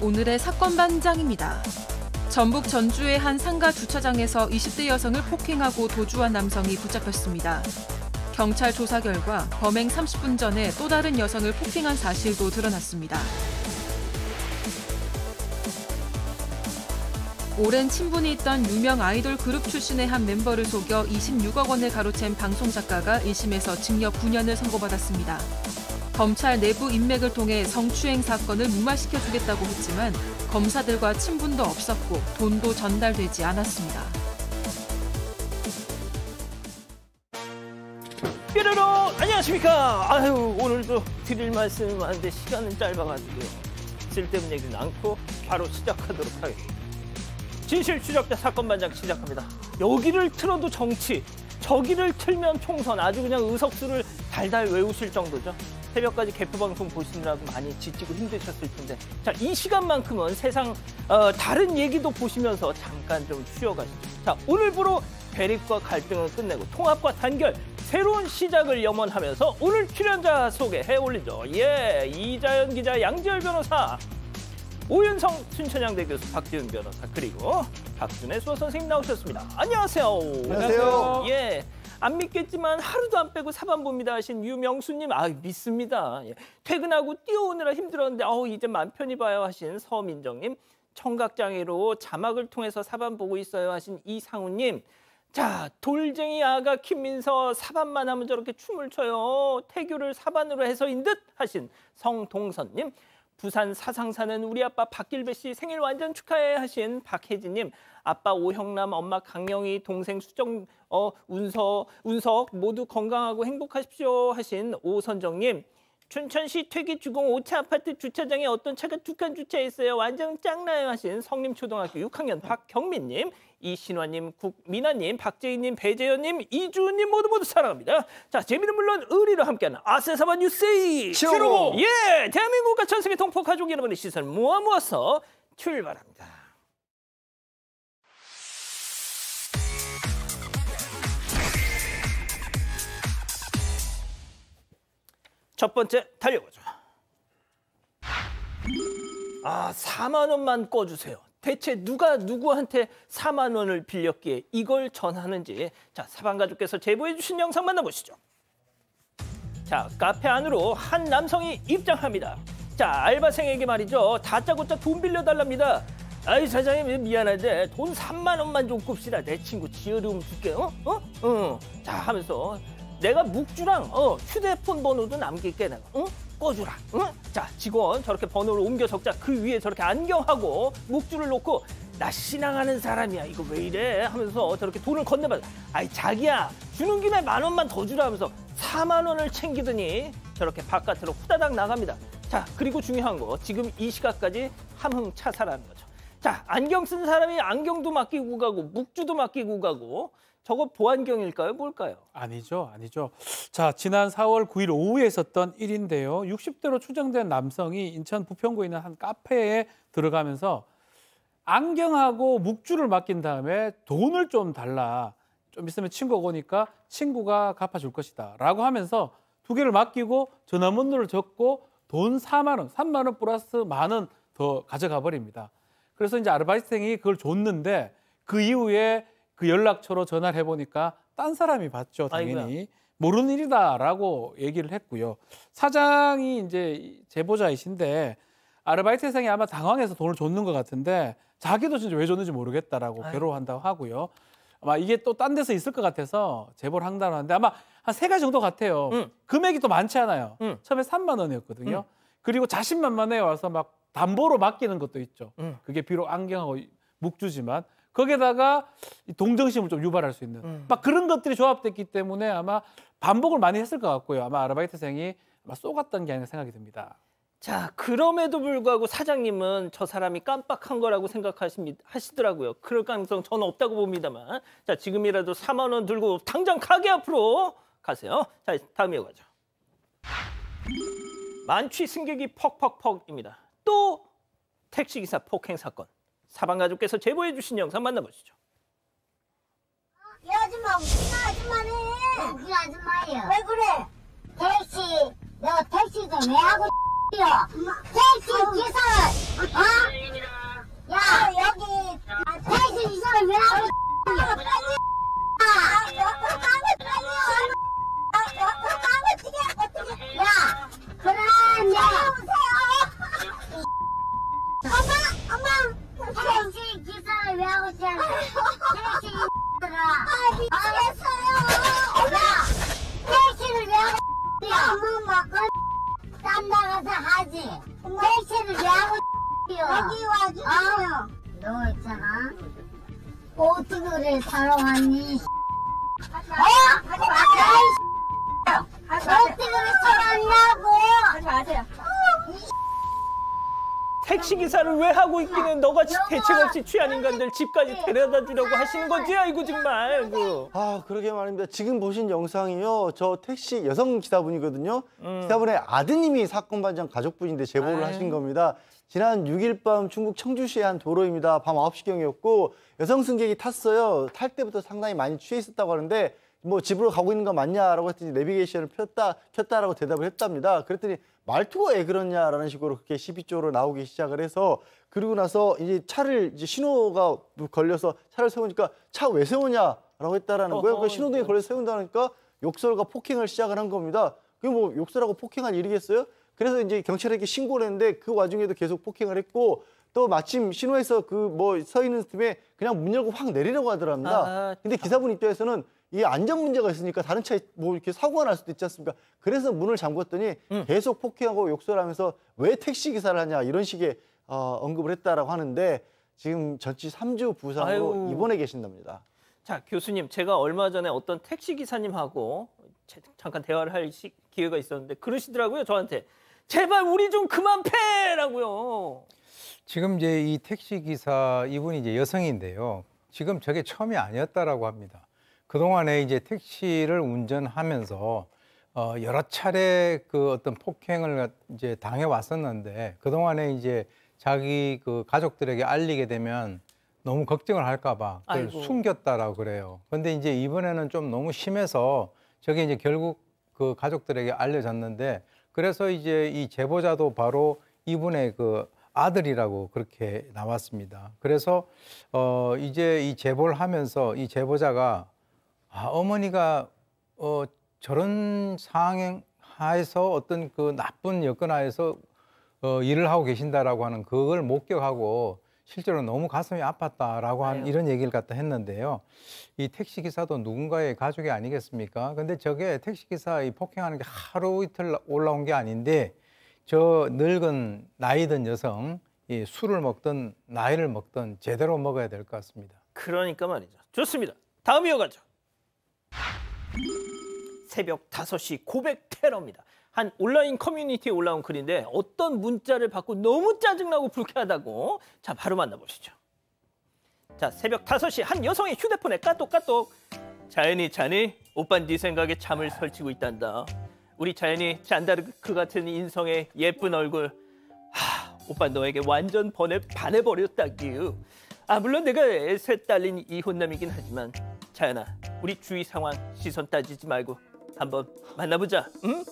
오늘의 사건 반장입니다. 전북 전주의 한 상가 주차장에서 20대 여성을 폭행하고 도주한 남성이 붙잡혔습니다. 경찰 조사 결과 범행 30분 전에 또 다른 여성을 폭행한 사실도 드러났습니다. 오랜 친분이 있던 유명 아이돌 그룹 출신의 한 멤버를 속여 26억 원을 가로챈 방송작가가 1심에서 징역 9년을 선고받았습니다. 검찰 내부 인맥을 통해 성추행 사건을 무마시켜주겠다고 했지만 검사들과 친분도 없었고 돈도 전달되지 않았습니다. 뾰로로 안녕하십니까. 아유, 오늘도 드릴 말씀 많은데 시간은 짧아가지고 쓸데없는 얘기는 않고 바로 시작하도록 하겠습니다. 진실 추적자 사건 반장 시작합니다. 여기를 틀어도 정치, 저기를 틀면 총선, 아주 그냥 의석수를 달달 외우실 정도죠. 새벽까지 개표방송 보시느라고 많이 지치고 힘드셨을 텐데, 자, 이 시간만큼은 세상 다른 얘기도 보시면서 잠깐 좀 쉬어가시죠. 자, 오늘부로 대립과 갈등을 끝내고 통합과 단결, 새로운 시작을 염원하면서 오늘 출연자 소개해 올리죠. 예, 이자연 기자, 양지열 변호사, 오윤성 순천향대 교수, 박지훈 변호사, 그리고 박준혜 수호 선생님 나오셨습니다. 안녕하세요. 안녕하세요. 예. 안 믿겠지만 하루도 안 빼고 사반 봅니다 하신 유명수님, 믿습니다. 예. 퇴근하고 뛰어오느라 힘들었는데 이제 맘 편히 봐요 하신 서민정님, 청각장애로 자막을 통해서 사반 보고 있어요 하신 이상우님, 자, 돌쟁이 아가 김민서, 사반만 하면 저렇게 춤을 춰요, 태교를 사반으로 해서인 듯 하신 성동선님, 부산 사상 사는 우리 아빠 박길배 씨 생일 완전 축하해 하신 박혜진님, 아빠 오형남, 엄마 강영희, 동생 수정, 운석 모두 건강하고 행복하십시오 하신 오선정님, 춘천시 퇴기주공 5차 아파트 주차장에 어떤 차가 2칸 주차했어요, 완전 짱나요 하신 성림초등학교 6학년 박경민님, 이신화님, 국민아님, 박재희님, 배재현님, 이주은님 모두 사랑합니다. 자, 재미는 물론 의리로 함께하는 아세사바 뉴스의 치로고! 예, 대한민국과 전 세계 동포 가족 여러분의 시선을 모아서 출발합니다. 첫 번째 달려보죠. 4만 원만 꺼주세요. 대체 누가 누구한테 4만 원을 빌렸기에 이걸 전하는지, 자, 사반가족께서 제보해 주신 영상 만나보시죠. 자, 카페 안으로 한 남성이 입장합니다. 자, 알바생에게 말이죠, 다짜고짜 돈 빌려달랍니다. 아이, 사장님 미안한데 돈 3만 원만 좀 꿉시다. 내 친구 지어름 줄게. 자, 하면서 내가 묵주랑 휴대폰 번호도 남길게. 내가 꺼주라. 자, 직원 저렇게 번호를 옮겨 적자 그 위에 저렇게 안경하고 묵주를 놓고, 나 신앙하는 사람이야, 이거 왜 이래 하면서 저렇게 돈을 건네받아. 아이, 자기야 주는 김에 1만 원만 더 주라 하면서 4만 원을 챙기더니 저렇게 바깥으로 후다닥 나갑니다. 자, 그리고 중요한 거, 지금 이 시각까지 함흥차사라는 거죠. 자, 안경 쓴 사람이 안경도 맡기고 가고 묵주도 맡기고 가고, 저거 보안경일까요? 뭘까요? 아니죠. 자, 지난 4월 9일 오후에 있었던 일인데요. 60대로 추정된 남성이 인천 부평구에 있는 한 카페에 들어가면서 안경하고 묵주를 맡긴 다음에 돈을 좀 달라, 좀 있으면 친구가 오니까 친구가 갚아줄 것이다 라고 하면서 2개를 맡기고 전화번호를 적고 돈 4만 원, 3만 원 플러스 1만 원 더 가져가 버립니다. 그래서 이제 아르바이트생이 그걸 줬는데 그 이후에 그 연락처로 전화를 해보니까 딴 사람이 받죠. 당연히. 아이고야. 모르는 일이다라고 얘기를 했고요. 사장이 이제 제보자이신데 아르바이트생이 아마 당황해서 돈을 줬는 것 같은데 자기도 진짜 왜 줬는지 모르겠다라고 괴로워한다고 하고요. 아마 이게 또 딴 데서 있을 것 같아서 제보를 한다고 하는데 아마 한 3가지 정도 같아요. 금액이 또 많지 않아요. 처음에 3만 원이었거든요. 그리고 자신만만해 와서 막 담보로 맡기는 것도 있죠. 그게 비록 안경하고 묵주지만 거기에다가 동정심을 좀 유발할 수 있는 막 그런 것들이 조합됐기 때문에 아마 반복을 많이 했을 것 같고요. 아마 아르바이트생이 아마 쏘갔던 게 아닌가 생각이 듭니다. 자, 그럼에도 불구하고 사장님은 저 사람이 깜빡한 거라고 생각하시더라고요. 그럴 가능성 저는 없다고 봅니다만. 자, 지금이라도 4만 원 들고 당장 가게 앞으로 가세요. 자, 다음 이어가죠. 만취 승객이 퍽퍽퍽입니다. 또 택시기사 폭행 사건. 사반가족께서 제보해 주신 영상 만나보시죠. 이 아줌마 웃기는 아줌마네. 웃기는 아줌마예요. 왜 그래? 택시, 내가 택시 좀 왜 하고 택시 기사를 야 여기 택시 기사를 왜 하고 야 그래 엄마 택시 기사를 왜 하고 있지 않아 택시 미치겠어요 엄마 택시를 왜 하고 엄마 막 딴 나가서 하지. 택시를 왜 하고 여기 와주세요. 너 있잖아. 보트를 사러 왔니? 하지 마세요. 보트를 사러 왔냐고. 하지 마세요. 택시 기사를 왜 하고 있기는 너같이 대책 없이 취한 인간들 집까지 데려다 주려고 하시는 거지? 아이고 정말. 아, 그러게 말입니다. 지금 보신 영상이요. 저 택시 여성 기사분이거든요. 기사분의 아드님이 사건 반장 가족분인데 제보를 하신 겁니다. 지난 6일 밤 충북 청주시의 한 도로입니다. 밤 9시경이었고 여성 승객이 탔어요. 탈 때부터 상당히 많이 취해 있었다고 하는데 뭐 집으로 가고 있는 거 맞냐라고 했더니 내비게이션을 켰다라고 대답을 했답니다. 그랬더니 말투가 왜 그러냐라는 식으로 그렇게 시비 쪽으로 나오기 시작을 해서 그리고 나서 이제 차를 이제 신호가 걸려서 차를 세우니까 차 왜 세우냐라고 했다라는 거예요. 그 신호등에 걸려 세운다니까 욕설과 폭행을 시작을 한 겁니다. 그게 뭐 욕설하고 폭행할 일이겠어요? 그래서 이제 경찰에게 신고를 했는데 그 와중에도 계속 폭행을 했고 또 마침 신호에서 그 뭐 서 있는 틈에 그냥 문 열고 확 내리려고 하더랍니다. 근데 기사분 입장에서는 이게 안전 문제가 있으니까 다른 차에 뭐 이렇게 사고가 날 수도 있지 않습니까? 그래서 문을 잠궜더니 계속 폭행하고 욕설하면서 왜 택시 기사를 하냐 이런 식의 언급을 했다라고 하는데 지금 전치 3주 부상으로 입원해 계신답니다. 자, 교수님, 제가 얼마 전에 어떤 택시 기사님하고 잠깐 대화를 할 기회가 있었는데 그러시더라고요, 저한테. 제발 우리 좀 그만 패라고요. 지금 이제 이 택시 기사 이분이 이제 여성인데요. 지금 저게 처음이 아니었다라고 합니다. 그동안에 이제 택시를 운전하면서 여러 차례 그 어떤 폭행을 이제 당해 왔었는데 그동안에 이제 자기 그 가족들에게 알리게 되면 너무 걱정을 할까 봐 그걸 숨겼다라고 그래요. 근데 이제 이번에는 좀 너무 심해서 저게 이제 결국 그 가족들에게 알려졌는데 그래서 이제 이 제보자도 바로 이분의 그 아들이라고 그렇게 나왔습니다. 그래서 이제 이 제보를 하면서 이 제보자가 어머니가 저런 상황 하에서 어떤 그 나쁜 여건 하에서 일을 하고 계신다라고 하는 그걸 목격하고 실제로 너무 가슴이 아팠다라고 하는 이런 얘기를 갖다 했는데요. 이 택시 기사도 누군가의 가족이 아니겠습니까? 근데 저게 택시 기사 이 폭행하는 게 하루 이틀 올라온 게 아닌데 저 늙은 나이 든 여성 이 술을 먹든 나이를 먹든 제대로 먹어야 될 것 같습니다. 그러니까 말이죠. 좋습니다. 다음 이어가죠. 새벽 5시 고백 테러입니다. 한 온라인 커뮤니티에 올라온 글인데 어떤 문자를 받고 너무 짜증나고 불쾌하다고. 자, 바로 만나보시죠. 자, 새벽 5시 한 여성의 휴대폰에 까똑까똑. 자연이 자니? 오빤 네 생각에 잠을 설치고 있단다. 우리 자연이 잔다르크 같은 인성의 예쁜 얼굴. 오빠 너에게 완전 반해버렸다기요. 물론 내가 셋 딸린 이혼남이긴 하지만 자연아, 우리 주위 상황 시선 따지지 말고 한번 만나보자. 응?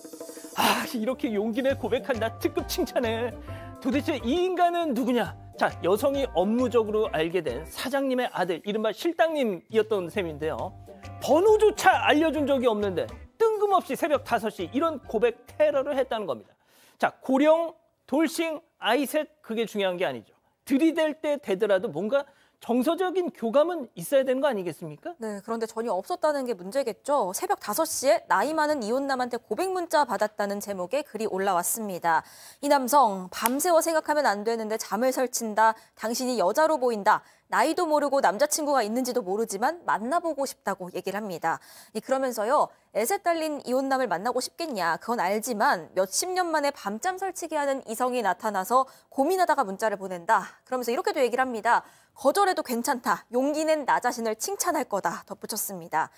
이렇게 용기 내 고백한다. 특급 칭찬해. 도대체 이 인간은 누구냐? 자, 여성이 업무적으로 알게 된 사장님의 아들, 이른바 실장님이었던 셈인데요. 번호조차 알려준 적이 없는데 뜬금없이 새벽 5시 이런 고백 테러를 했다는 겁니다. 자, 고령, 돌싱, 아이셋 그게 중요한 게 아니죠. 들이댈 때 되더라도 뭔가 정서적인 교감은 있어야 되는 거 아니겠습니까? 네, 그런데 전혀 없었다는 게 문제겠죠. 새벽 5시에 나이 많은 이혼남한테 고백 문자 받았다는 제목의 글이 올라왔습니다. 이 남성, 밤새워 생각하면 안 되는데 잠을 설친다. 당신이 여자로 보인다. 나이도 모르고 남자친구가 있는지도 모르지만 만나보고 싶다고 얘기를 합니다. 그러면서요, 애세 딸린 이혼남을 만나고 싶겠냐. 그건 알지만 몇십 년 만에 밤잠 설치게 하는 이성이 나타나서 고민하다가 문자를 보낸다. 그러면서 이렇게도 얘기를 합니다. 거절해도 괜찮다. 용기 낸 나 자신을 칭찬할 거다. 덧붙였습니다.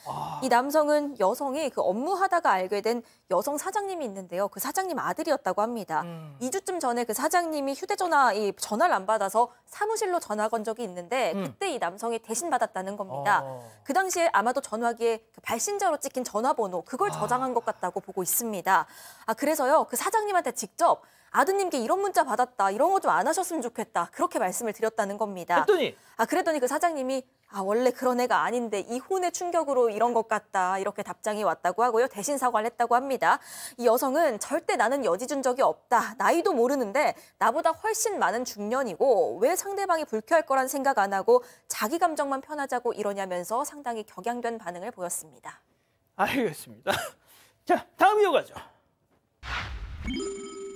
이 남성은 여성이 그 업무하다가 알게 된 여성 사장님이 있는데요. 그 사장님 아들이었다고 합니다. 2주쯤 전에 그 사장님이 휴대전화 전화를 안 받아서 사무실로 전화 건 적이 있는데 그때 이 남성이 대신 받았다는 겁니다. 그 당시에 아마도 전화기에 그 발신자로 찍힌 전화번호 그걸 저장한 것 같다고 보고 있습니다. 그래서요. 그 사장님한테 직접 아드님께 이런 문자 받았다. 이런 거 좀 안 하셨으면 좋겠다. 그렇게 말씀을 드렸다는 겁니다. 그랬더니 그 사장님이 원래 그런 애가 아닌데 이혼의 충격으로 이런 것 같다. 이렇게 답장이 왔다고 하고요. 대신 사과를 했다고 합니다. 이 여성은 절대 나는 여지 준 적이 없다. 나이도 모르는데 나보다 훨씬 많은 중년이고 왜 상대방이 불쾌할 거란 생각 안 하고 자기 감정만 편하자고 이러냐면서 상당히 격양된 반응을 보였습니다. 알겠습니다. 자, 다음 이어가죠.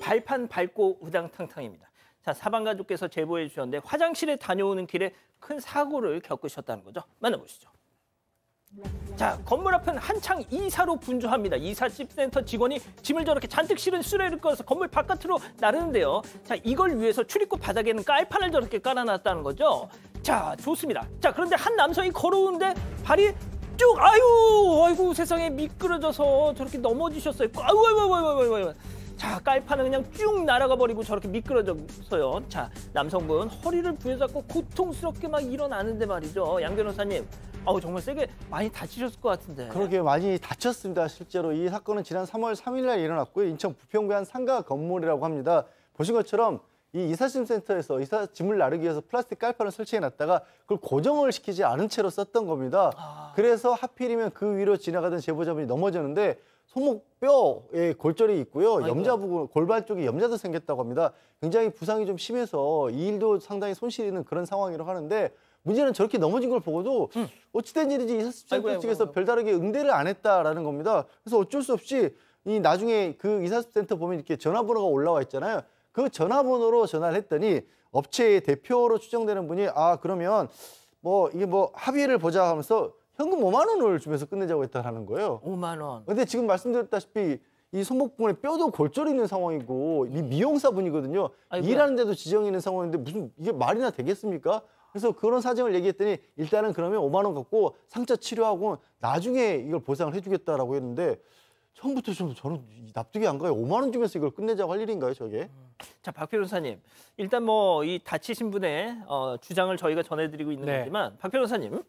발판 밟고 우당탕탕입니다. 자, 사방가족께서 제보해 주셨는데 화장실에 다녀오는 길에 큰 사고를 겪으셨다는 거죠. 만나보시죠. 자, 건물 앞은 한창 이사로 분주합니다. 이삿집센터 직원이 짐을 저렇게 잔뜩 실은 수레를 끌어서 건물 바깥으로 나르는데요. 자, 이걸 위해서 출입구 바닥에는 깔판을 저렇게 깔아놨다는 거죠. 자, 좋습니다. 자, 그런데 한 남성이 걸어오는데 발이 쭉 아이고 세상에 미끄러져서 저렇게 넘어지셨어요. 아이고. 자, 깔판은 그냥 쭉 날아가 버리고 저렇게 미끄러졌어요. 자, 남성분 허리를 부여잡고 고통스럽게 막 일어나는데 말이죠. 양 변호사님, 정말 세게 많이 다치셨을 것 같은데. 그러게 많이 다쳤습니다. 실제로 이 사건은 지난 3월 3일 날 일어났고요. 인천 부평구의 한 상가 건물이라고 합니다. 보신 것처럼 이 이삿짐센터에서 이삿짐을 나르기 위해서 플라스틱 깔판을 설치해놨다가 그걸 고정을 시키지 않은 채로 썼던 겁니다. 그래서 하필이면 그 위로 지나가던 제보자분이 넘어졌는데 손목뼈에 골절이 있고요. 염자 부분, 골반 쪽에 염자도 생겼다고 합니다. 굉장히 부상이 좀 심해서 이 일도 상당히 손실이 있는 그런 상황이라고 하는데 문제는 저렇게 넘어진 걸 보고도 어찌된 일인지 이삿짐센터 측에서 별다르게 응대를 안 했다라는 겁니다. 그래서 어쩔 수 없이 이 나중에 그 이삿짐센터 보면 이렇게 전화번호가 올라와 있잖아요. 그 전화번호로 전화를 했더니 업체의 대표로 추정되는 분이 그러면 이게 합의를 보자 하면서 현금 5만 원을 주면서 끝내자고 했다라는 거예요. 5만 원. 근데 지금 말씀드렸다시피 이 손목 부분에 뼈도 골절이 있는 상황이고 이 미용사분이거든요. 일하는데도 지정이 있는 상황인데 무슨 이게 말이나 되겠습니까? 그래서 그런 사정을 얘기했더니 일단은 그러면 5만 원 갖고 상처 치료하고 나중에 이걸 보상을 해주겠다라고 했는데 처음부터 저는 납득이 안 가요. 5만 원 주면서 이걸 끝내자고 할 일인가요, 저게? 자, 박 변호사님, 일단 이 다치신 분의 주장을 저희가 전해드리고 있는 거지만 박 변호사님.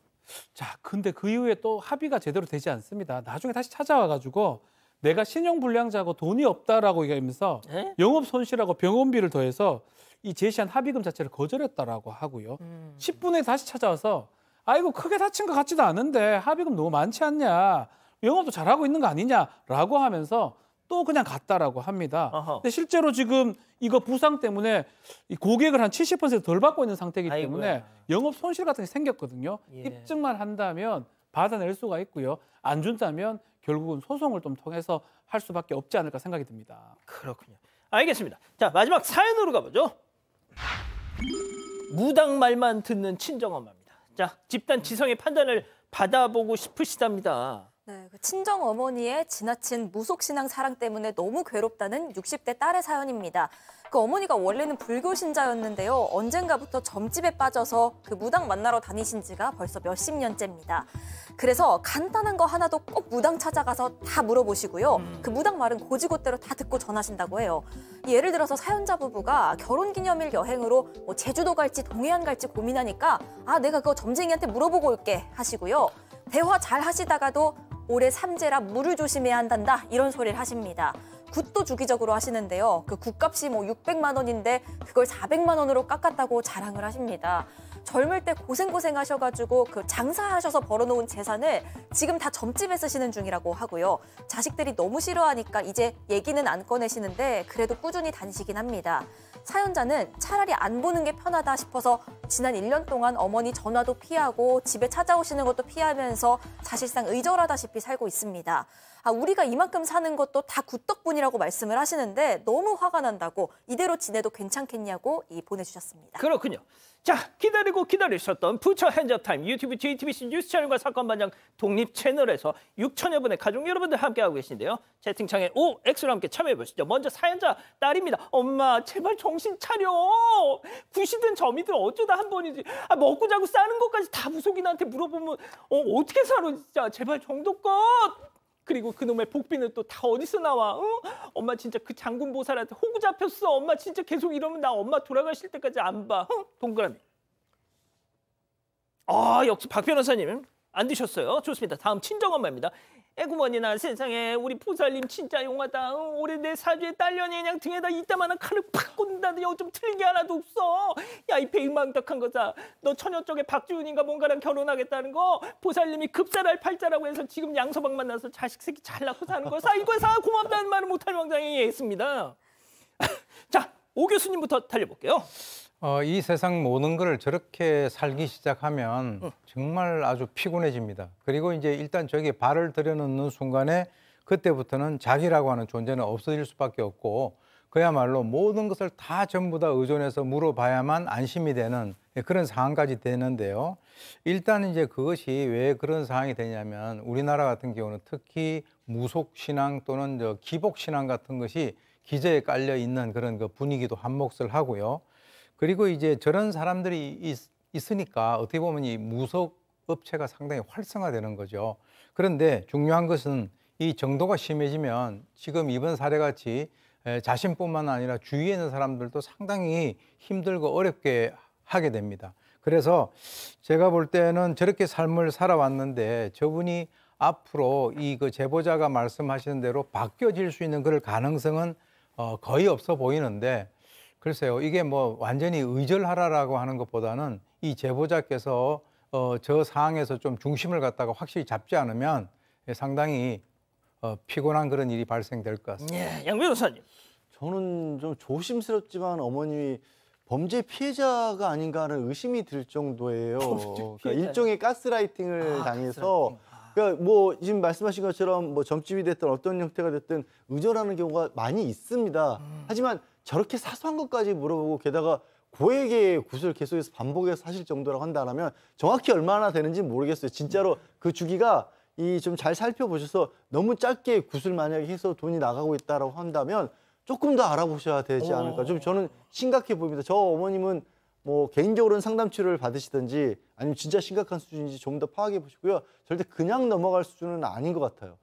자, 근데 그 이후에 또 합의가 제대로 되지 않습니다. 나중에 다시 찾아와가지고 내가 신용불량자고 돈이 없다라고 얘기하면서 영업 손실하고 병원비를 더해서 이 제시한 합의금 자체를 거절했다라고 하고요. 10분에 다시 찾아와서 아이고 크게 다친 것 같지도 않은데 합의금 너무 많지 않냐. 영업도 잘하고 있는 거 아니냐라고 하면서 또 그냥 갔다라고 합니다. 근데 실제로 지금 이거 부상 때문에 이 고객을 한 70%덜 받고 있는 상태이기 때문에 영업 손실 같은 게 생겼거든요. 입증만 한다면 받아낼 수가 있고요. 안 준다면 결국은 소송을 좀 통해서 할 수밖에 없지 않을까 생각이 듭니다. 그렇군요. 알겠습니다. 자, 마지막 사연으로 가보죠. 무당 말만 듣는 친정엄마입니다. 자, 집단 지성의 판단을 받아보고 싶으시답니다. 네, 그 친정 어머니의 지나친 무속신앙 사랑 때문에 너무 괴롭다는 60대 딸의 사연입니다. 그 어머니가 원래는 불교 신자였는데요. 언젠가부터 점집에 빠져서 그 무당 만나러 다니신 지가 벌써 몇십 년째입니다. 그래서 간단한 거 하나도 꼭 무당 찾아가서 다 물어보시고요. 그 무당 말은 고지고대로 다 듣고 전하신다고 해요. 예를 들어서 사연자 부부가 결혼기념일 여행으로 제주도 갈지 동해안 갈지 고민하니까 내가 그거 점쟁이한테 물어보고 올게 하시고요. 대화 잘 하시다가도 올해 삼재라 물을 조심해야 한단다 이런 소리를 하십니다. 굿도 주기적으로 하시는데요. 그 굿값이 600만 원인데 그걸 400만 원으로 깎았다고 자랑을 하십니다. 젊을 때 고생 하셔가지고 그 장사하셔서 벌어놓은 재산을 지금 다 점집에 쓰시는 중이라고 하고요. 자식들이 너무 싫어하니까 이제 얘기는 안 꺼내시는데 그래도 꾸준히 다니시긴 합니다. 사연자는 차라리 안 보는 게 편하다 싶어서 지난 1년 동안 어머니 전화도 피하고 집에 찾아오시는 것도 피하면서 사실상 의절하다시피 살고 있습니다. 우리가 이만큼 사는 것도 다 굿덕분이라고 말씀을 하시는데 너무 화가 난다고 이대로 지내도 괜찮겠냐고 보내주셨습니다. 그렇군요. 자, 기다리고 기다리셨던 부처 핸즈업 타임 유튜브 JTBC 뉴스 채널과 사건 반장 독립 채널에서 6천여 분의 가족 여러분들 함께하고 계신데요. 채팅창에 OX로 함께 참여해 보시죠. 먼저 사연자 딸입니다. 엄마 제발 정신 차려. 구시든 점이든 어쩌다 한 번이지. 먹고 자고 싸는 것까지 다 무속인한테 물어보면 어떻게 살아 진짜. 제발 정도껏. 그리고 그놈의 복비는 또 다 어디서 나와? 엄마 진짜 그 장군 보살한테 호구 잡혔어. 엄마 진짜 계속 이러면 나 엄마 돌아가실 때까지 안 봐. 동그라미. 역시 박 변호사님 안 드셨어요. 좋습니다. 다음 친정엄마입니다. 애구머니나 세상에 우리 보살님 진짜 용하다. 올해 내 사주에 딸년이 그냥 등에다 이따만한 칼을 팍 꽂는다는데 여기 좀 틀린 게 하나도 없어. 야, 이 배은망덕한 거자. 너 처녀 쪽에 박지훈인가 뭔가랑 결혼하겠다는 거 보살님이 급살할 팔자라고 해서 지금 양서방 만나서 자식 새끼 잘 낳고 사는 거 이거사 고맙다는 말을 못할 왕장이 했습니다. 자, 오 교수님부터 달려볼게요. 이 세상 모든 걸 저렇게 살기 시작하면 정말 아주 피곤해집니다. 그리고 이제 일단 저기 발을 들여놓는 순간에 그때부터는 자기라고 하는 존재는 없어질 수밖에 없고 그야말로 모든 것을 다 전부 다 의존해서 물어봐야만 안심이 되는 그런 상황까지 되는데요. 일단 이제 그것이 왜 그런 상황이 되냐면 우리나라 같은 경우는 특히 무속신앙 또는 기복신앙 같은 것이 기저에 깔려 있는 그런 그 분위기도 한 몫을 하고요. 그리고 이제 저런 사람들이 있으니까 어떻게 보면 이 무속 업체가 상당히 활성화되는 거죠. 그런데 중요한 것은 이 정도가 심해지면 지금 이번 사례 같이 자신뿐만 아니라 주위에 있는 사람들도 상당히 힘들고 어렵게 하게 됩니다. 그래서 제가 볼 때는 저렇게 삶을 살아왔는데 저분이 앞으로 이 그 제보자가 말씀하시는 대로 바뀌어질 수 있는 그럴 가능성은 거의 없어 보이는데 글쎄요, 이게 뭐 완전히 의절하라라고 하는 것보다는 이 제보자께서 저 상황에서 좀 중심을 갖다가 확실히 잡지 않으면 상당히 피곤한 그런 일이 발생될 것 같습니다. 예, 양 변호사님. 저는 좀 조심스럽지만 어머님이 범죄 피해자가 아닌가 하는 의심이 들 정도예요. 그러니까 일종의 가스라이팅을 당해서 그러니까 뭐 지금 말씀하신 것처럼 뭐 점집이 됐든 어떤 형태가 됐든 의존하는 경우가 많이 있습니다. 하지만 저렇게 사소한 것까지 물어보고 게다가 고액의 굿을 계속해서 반복해서 하실 정도라고 한다면 정확히 얼마나 되는지 모르겠어요. 진짜로 그 주기가 이 좀 잘 살펴보셔서 너무 짧게 굿을 만약에 해서 돈이 나가고 있다라고 한다면 조금 더 알아보셔야 되지 않을까. 좀 저는 심각해 보입니다. 저 어머님은 뭐 개인적으로는 상담 치료를 받으시든지 아니면 진짜 심각한 수준인지 좀 더 파악해 보시고요. 절대 그냥 넘어갈 수준은 아닌 것 같아요.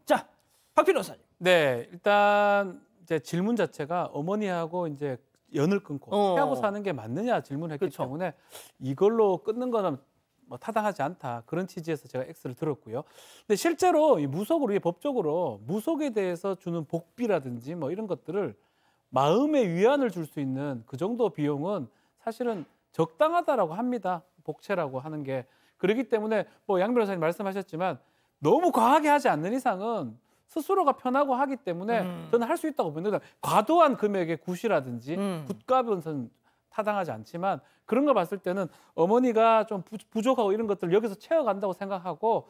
자, 박 변호사님. 네, 일단 이제 질문 자체가 어머니하고 이제 연을 끊고 피하고 사는 게 맞느냐 질문했기 그쵸. 때문에 이걸로 끊는 거는 뭐 타당하지 않다 그런 취지에서 제가 X를 들었고요. 근데 실제로 이 무속으로 이 법적으로 무속에 대해서 주는 복비라든지 뭐 이런 것들을 마음의 위안을 줄 수 있는 그 정도 비용은 사실은 적당하다라고 합니다. 복채라고 하는 게 그렇기 때문에 뭐 양 변호사님 말씀하셨지만 너무 과하게 하지 않는 이상은 스스로가 편하고 하기 때문에 저는 할 수 있다고 봅니다. 과도한 금액의 굿이라든지 굿값은 타당하지 않지만 그런 걸 봤을 때는 어머니가 좀 부족하고 이런 것들을 여기서 채워간다고 생각하고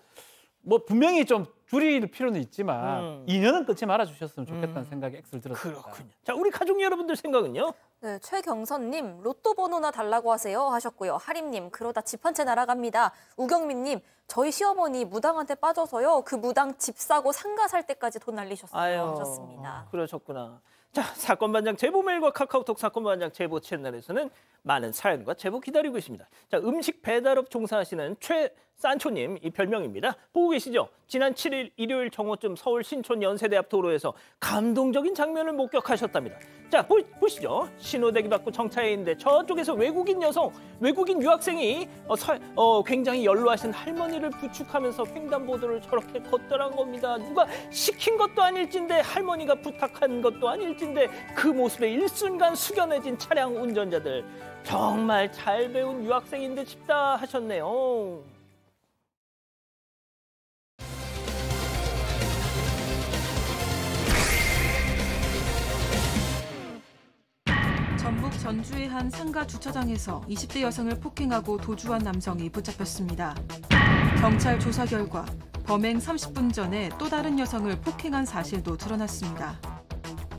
뭐 분명히 좀 줄일 필요는 있지만 2년은 끊지 말아주셨으면 좋겠다는 생각이 X를 들었습니다. 그렇군요. 자, 우리 가족 여러분들 생각은요? 네, 최경선님 로또 번호나 달라고 하세요 하셨고요. 하림님 그러다 집 한 채 날아갑니다. 우경민님 저희 시어머니 무당한테 빠져서요. 그 무당 집 사고 상가 살 때까지 돈 날리셨어요 하셨습니다. 그러셨구나. 자, 사건 반장 제보 메일과 카카오톡 사건 반장 제보 채널에서는 많은 사연과 제보 기다리고 있습니다. 자, 음식 배달업 종사하시는 최산초님 이 별명입니다. 보고 계시죠? 지난 7일 일요일 정오쯤 서울 신촌 연세대 앞 도로에서 감동적인 장면을 목격하셨답니다. 자, 보시죠. 신호대기 받고 정차해 있는데 저쪽에서 외국인 유학생이 굉장히 연로하신 할머니를 부축하면서 횡단보도를 저렇게 걷더란 겁니다. 누가 시킨 것도 아닐진데 할머니가 부탁한 것도 아닐진데 그 모습에 일순간 숙연해진 차량 운전자들. 정말 잘 배운 유학생인데 싶다 하셨네요. 전북 전주의 한 상가 주차장에서 20대 여성을 폭행하고 도주한 남성이 붙잡혔습니다. 경찰 조사 결과 범행 30분 전에 또 다른 여성을 폭행한 사실도 드러났습니다.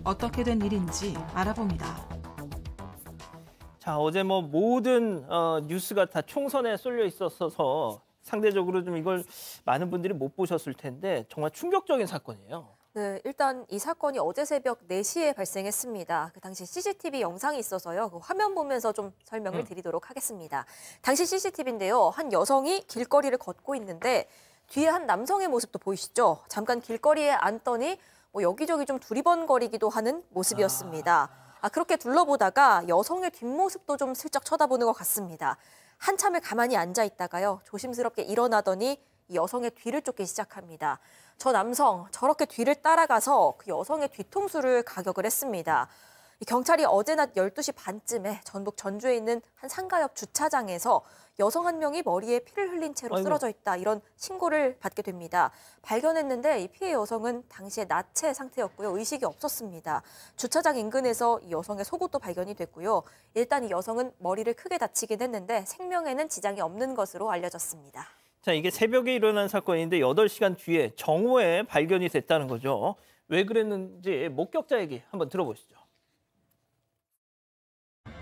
어떻게 된 일인지 알아봅니다. 자, 어제 뭐 모든 뉴스가 다 총선에 쏠려 있었어서 상대적으로 좀 이걸 많은 분들이 못 보셨을 텐데 정말 충격적인 사건이에요. 네, 일단 이 사건이 어제 새벽 4시에 발생했습니다. 그 당시 CCTV 영상이 있어서요. 그 화면 보면서 좀 설명을 드리도록 하겠습니다. 당시 CCTV인데요. 한 여성이 길거리를 걷고 있는데 뒤에 한 남성의 모습도 보이시죠? 잠깐 길거리에 앉더니 뭐 여기저기 좀 두리번거리기도 하는 모습이었습니다. 그렇게 둘러보다가 여성의 뒷모습도 좀 슬쩍 쳐다보는 것 같습니다. 한참을 가만히 앉아 있다가요. 조심스럽게 일어나더니 이 여성의 뒤를 쫓기 시작합니다. 저 남성 저렇게 뒤를 따라가서 그 여성의 뒤통수를 가격을 했습니다. 경찰이 어제 낮 12시 반쯤에 전북 전주에 있는 한 상가 옆 주차장에서 여성 한 명이 머리에 피를 흘린 채로 쓰러져 있다, 이런 신고를 받게 됩니다. 발견했는데 이 피해 여성은 당시에 나체 상태였고요. 의식이 없었습니다. 주차장 인근에서 이 여성의 속옷도 발견이 됐고요. 일단 이 여성은 머리를 크게 다치긴 했는데 생명에는 지장이 없는 것으로 알려졌습니다. 자, 이게 새벽에 일어난 사건인데 8시간 뒤에 정오에 발견이 됐다는 거죠. 왜 그랬는지 목격자 얘기 한번 들어보시죠.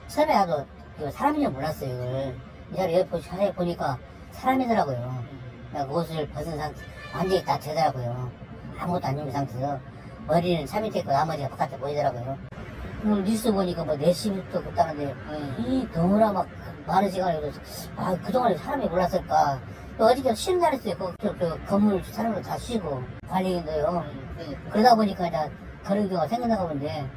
처음에 나도 사람인 줄 몰랐어요. 이걸 이 사람 여기 자세히 보니까 사람이더라고요. 옷을 벗은 상태, 완전히 다 되더라고요. 아무것도 안 입은 상태에서 머리는 차 밑에 있고 나머지가 바깥에 보이더라고요. 뉴스 보니까 뭐 4시부터 급다는데 이 너무나 막 많은 시간을 그동안에 사람이 몰랐을까. 또 어저께 쉬는 날이었어요. 그 건물 사람으로 다 쉬고 관리인도요. 그러다 보니까 이제 그런 경우가 생겨나가 본데.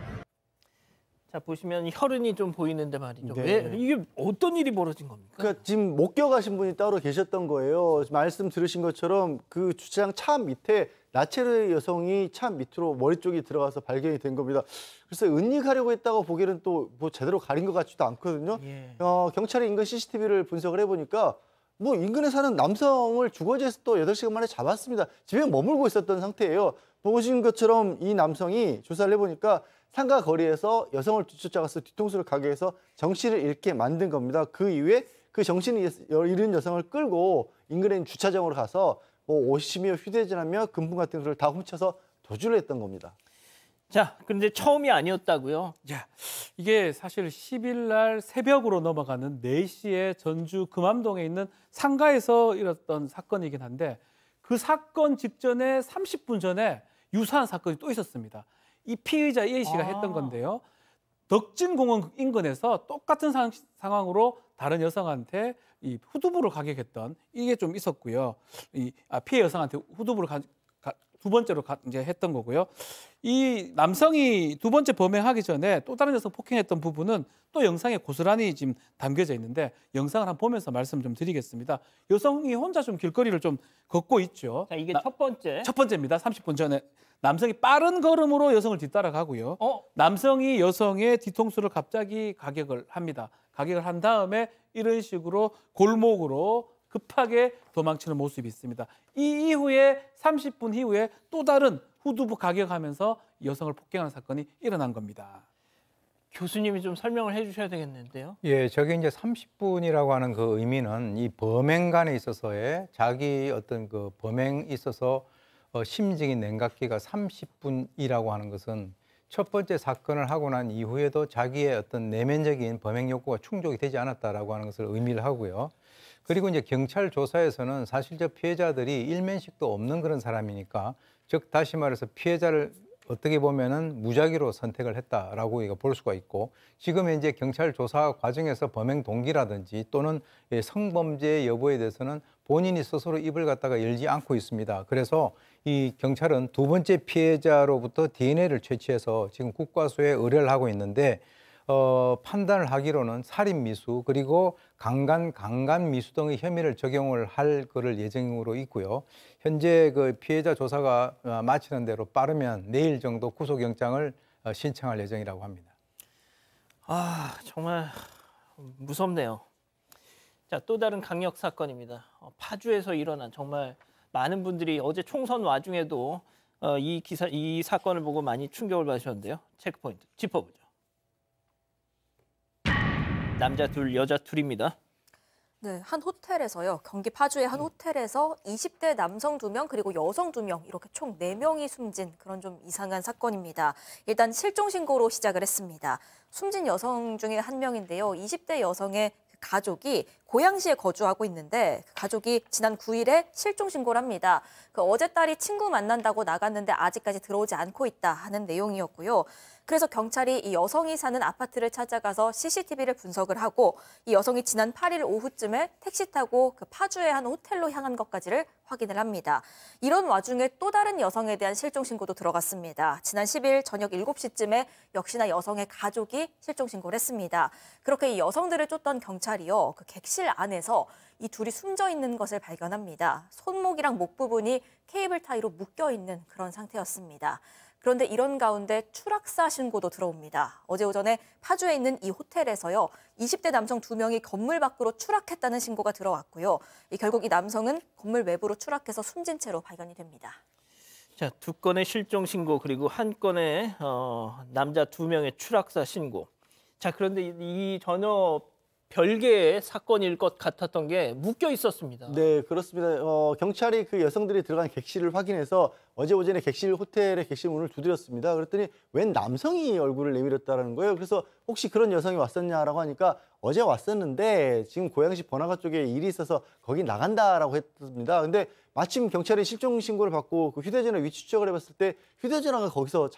자, 보시면 혈흔이 좀 보이는데 말이죠. 네. 왜 이게 어떤 일이 벌어진 겁니까? 그러니까 지금 목격하신 분이 따로 계셨던 거예요. 말씀 들으신 것처럼 그 주차장 차 밑에 나체르 여성이 차 밑으로 머리 쪽이 들어가서 발견이 된 겁니다. 그래서 은닉하려고 했다고 보기에는 또 뭐 제대로 가린 것 같지도 않거든요. 예. 경찰이 인근 CCTV를 분석을 해보니까 뭐 인근에 사는 남성을 주거지에서 또 8시간 만에 잡았습니다. 집에 머물고 있었던 상태예요. 보신 것처럼 이 남성이 조사를 해보니까 상가 거리에서 여성을 뒤쫓아가서 뒤통수를 가게 해서 정신을 잃게 만든 겁니다. 그 이후에 그 정신을 잃은 여성을 끌고 인근에 있는 주차장으로 가서 뭐 옷이며 휴대전화며 금품 같은 것을 다 훔쳐서 도주를 했던 겁니다. 자, 그런데 처음이 아니었다고요? 야, 이게 사실 10일 날 새벽으로 넘어가는 4시에 전주 금암동에 있는 상가에서 일어났던 사건이긴 한데 그 사건 직전에 30분 전에 유사한 사건이 또 있었습니다. 이 피의자 A 씨가 했던 건데요. 덕진공원 인근에서 똑같은 상황으로 다른 여성한테 이 후두부를 가격했던 이게 좀 있었고요. 피해 여성한테 후두부를 두 번째로 이제 했던 거고요. 이 남성이 두 번째 범행하기 전에 또 다른 여성 폭행했던 부분은 또 영상에 고스란히 지금 담겨져 있는데 영상을 한번 보면서 말씀 좀 드리겠습니다. 여성이 혼자 좀 길거리를 좀 걷고 있죠. 자, 이게 첫 번째. 첫 번째입니다. 30분 전에 남성이 빠른 걸음으로 여성을 뒤따라가고요. 남성이 여성의 뒤통수를 갑자기 가격을 합니다. 가격을 한 다음에 이런 식으로 골목으로 급하게 도망치는 모습이 있습니다. 이 이후에 30분 이후에 또 다른 후두부 가격하면서 여성을 폭행하는 사건이 일어난 겁니다. 교수님이 좀 설명을 해주셔야 되겠는데요. 예, 저게 이제 30분이라고 하는 그 의미는 이 범행간에 있어서의 자기 어떤 그 범행에 있어서 심적인 냉각기가 30분이라고 하는 것은 첫 번째 사건을 하고 난 이후에도 자기의 어떤 내면적인 범행 욕구가 충족이 되지 않았다라고 하는 것을 의미를 하고요. 그리고 이제 경찰 조사에서는 사실 저 피해자들이 일면식도 없는 그런 사람이니까, 즉 다시 말해서 피해자를 어떻게 보면은 무작위로 선택을 했다라고 우리가 볼 수가 있고, 지금 이제 경찰 조사 과정에서 범행 동기라든지 또는 성범죄 여부에 대해서는 본인이 스스로 입을 갖다가 열지 않고 있습니다. 그래서 이 경찰은 두 번째 피해자로부터 DNA를 채취해서 지금 국과수에 의뢰를 하고 있는데, 판단을 하기로는 살인 미수 그리고 강간 미수 등의 혐의를 적용을 할 거를 예정으로 있고요. 현재 그 피해자 조사가 마치는 대로 빠르면 내일 정도 구속영장을 신청할 예정이라고 합니다. 아, 정말 무섭네요. 자, 또 다른 강력 사건입니다. 파주에서 일어난 정말 많은 분들이 어제 총선 와중에도 이 사건을 보고 많이 충격을 받으셨는데요. 체크포인트 짚어보죠. 남자 둘, 여자 둘입니다. 네, 한 호텔에서요. 경기 파주의 한 호텔에서 20대 남성 2명 그리고 여성 2명 이렇게 총 4명이 숨진 그런 좀 이상한 사건입니다. 일단 실종 신고로 시작을 했습니다. 숨진 여성 중에 한 명인데요. 20대 여성의 가족이 고양시에 거주하고 있는데 그 가족이 지난 9일에 실종 신고를 합니다. 어제 딸이 친구 만난다고 나갔는데 아직까지 들어오지 않고 있다 하는 내용이었고요. 그래서 경찰이 이 여성이 사는 아파트를 찾아가서 CCTV를 분석을 하고 이 여성이 지난 8일 오후쯤에 택시 타고 그 파주의 한 호텔로 향한 것까지를 확인을 합니다. 이런 와중에 또 다른 여성에 대한 실종 신고도 들어갔습니다. 지난 10일 저녁 7시쯤에 역시나 여성의 가족이 실종 신고를 했습니다. 그렇게 이 여성들을 쫓던 경찰이요. 그 객실 택실 안에서 이 둘이 숨져 있는 것을 발견합니다. 손목이랑 목 부분이 케이블 타이로 묶여 있는 그런 상태였습니다. 그런데 이런 가운데 추락사 신고도 들어옵니다. 어제 오전에 파주에 있는 이 호텔에서요, 20대 남성 2명이 건물 밖으로 추락했다는 신고가 들어왔고요. 결국 이 남성은 건물 외부로 추락해서 숨진 채로 발견이 됩니다. 자, 2건의 실종 신고 그리고 1건의 남자 2명의 추락사 신고. 자, 그런데 이 전혀 별개의 사건일 것 같았던 게 묶여 있었습니다. 네, 그렇습니다. 경찰이 그 여성들이 들어간 객실을 확인해서 어제 오전에 호텔의 객실 문을 두드렸습니다. 그랬더니 웬 남성이 얼굴을 내밀었다는 거예요. 그래서 혹시 그런 여성이 왔었냐라고 하니까 어제 왔었는데 지금 고양시 번화가 쪽에 일이 있어서 거기 나간다라고 했습니다. 근데 마침 경찰이 실종 신고를 받고 그 휴대전화 위치 추적을 해봤을 때 휴대전화가 거기서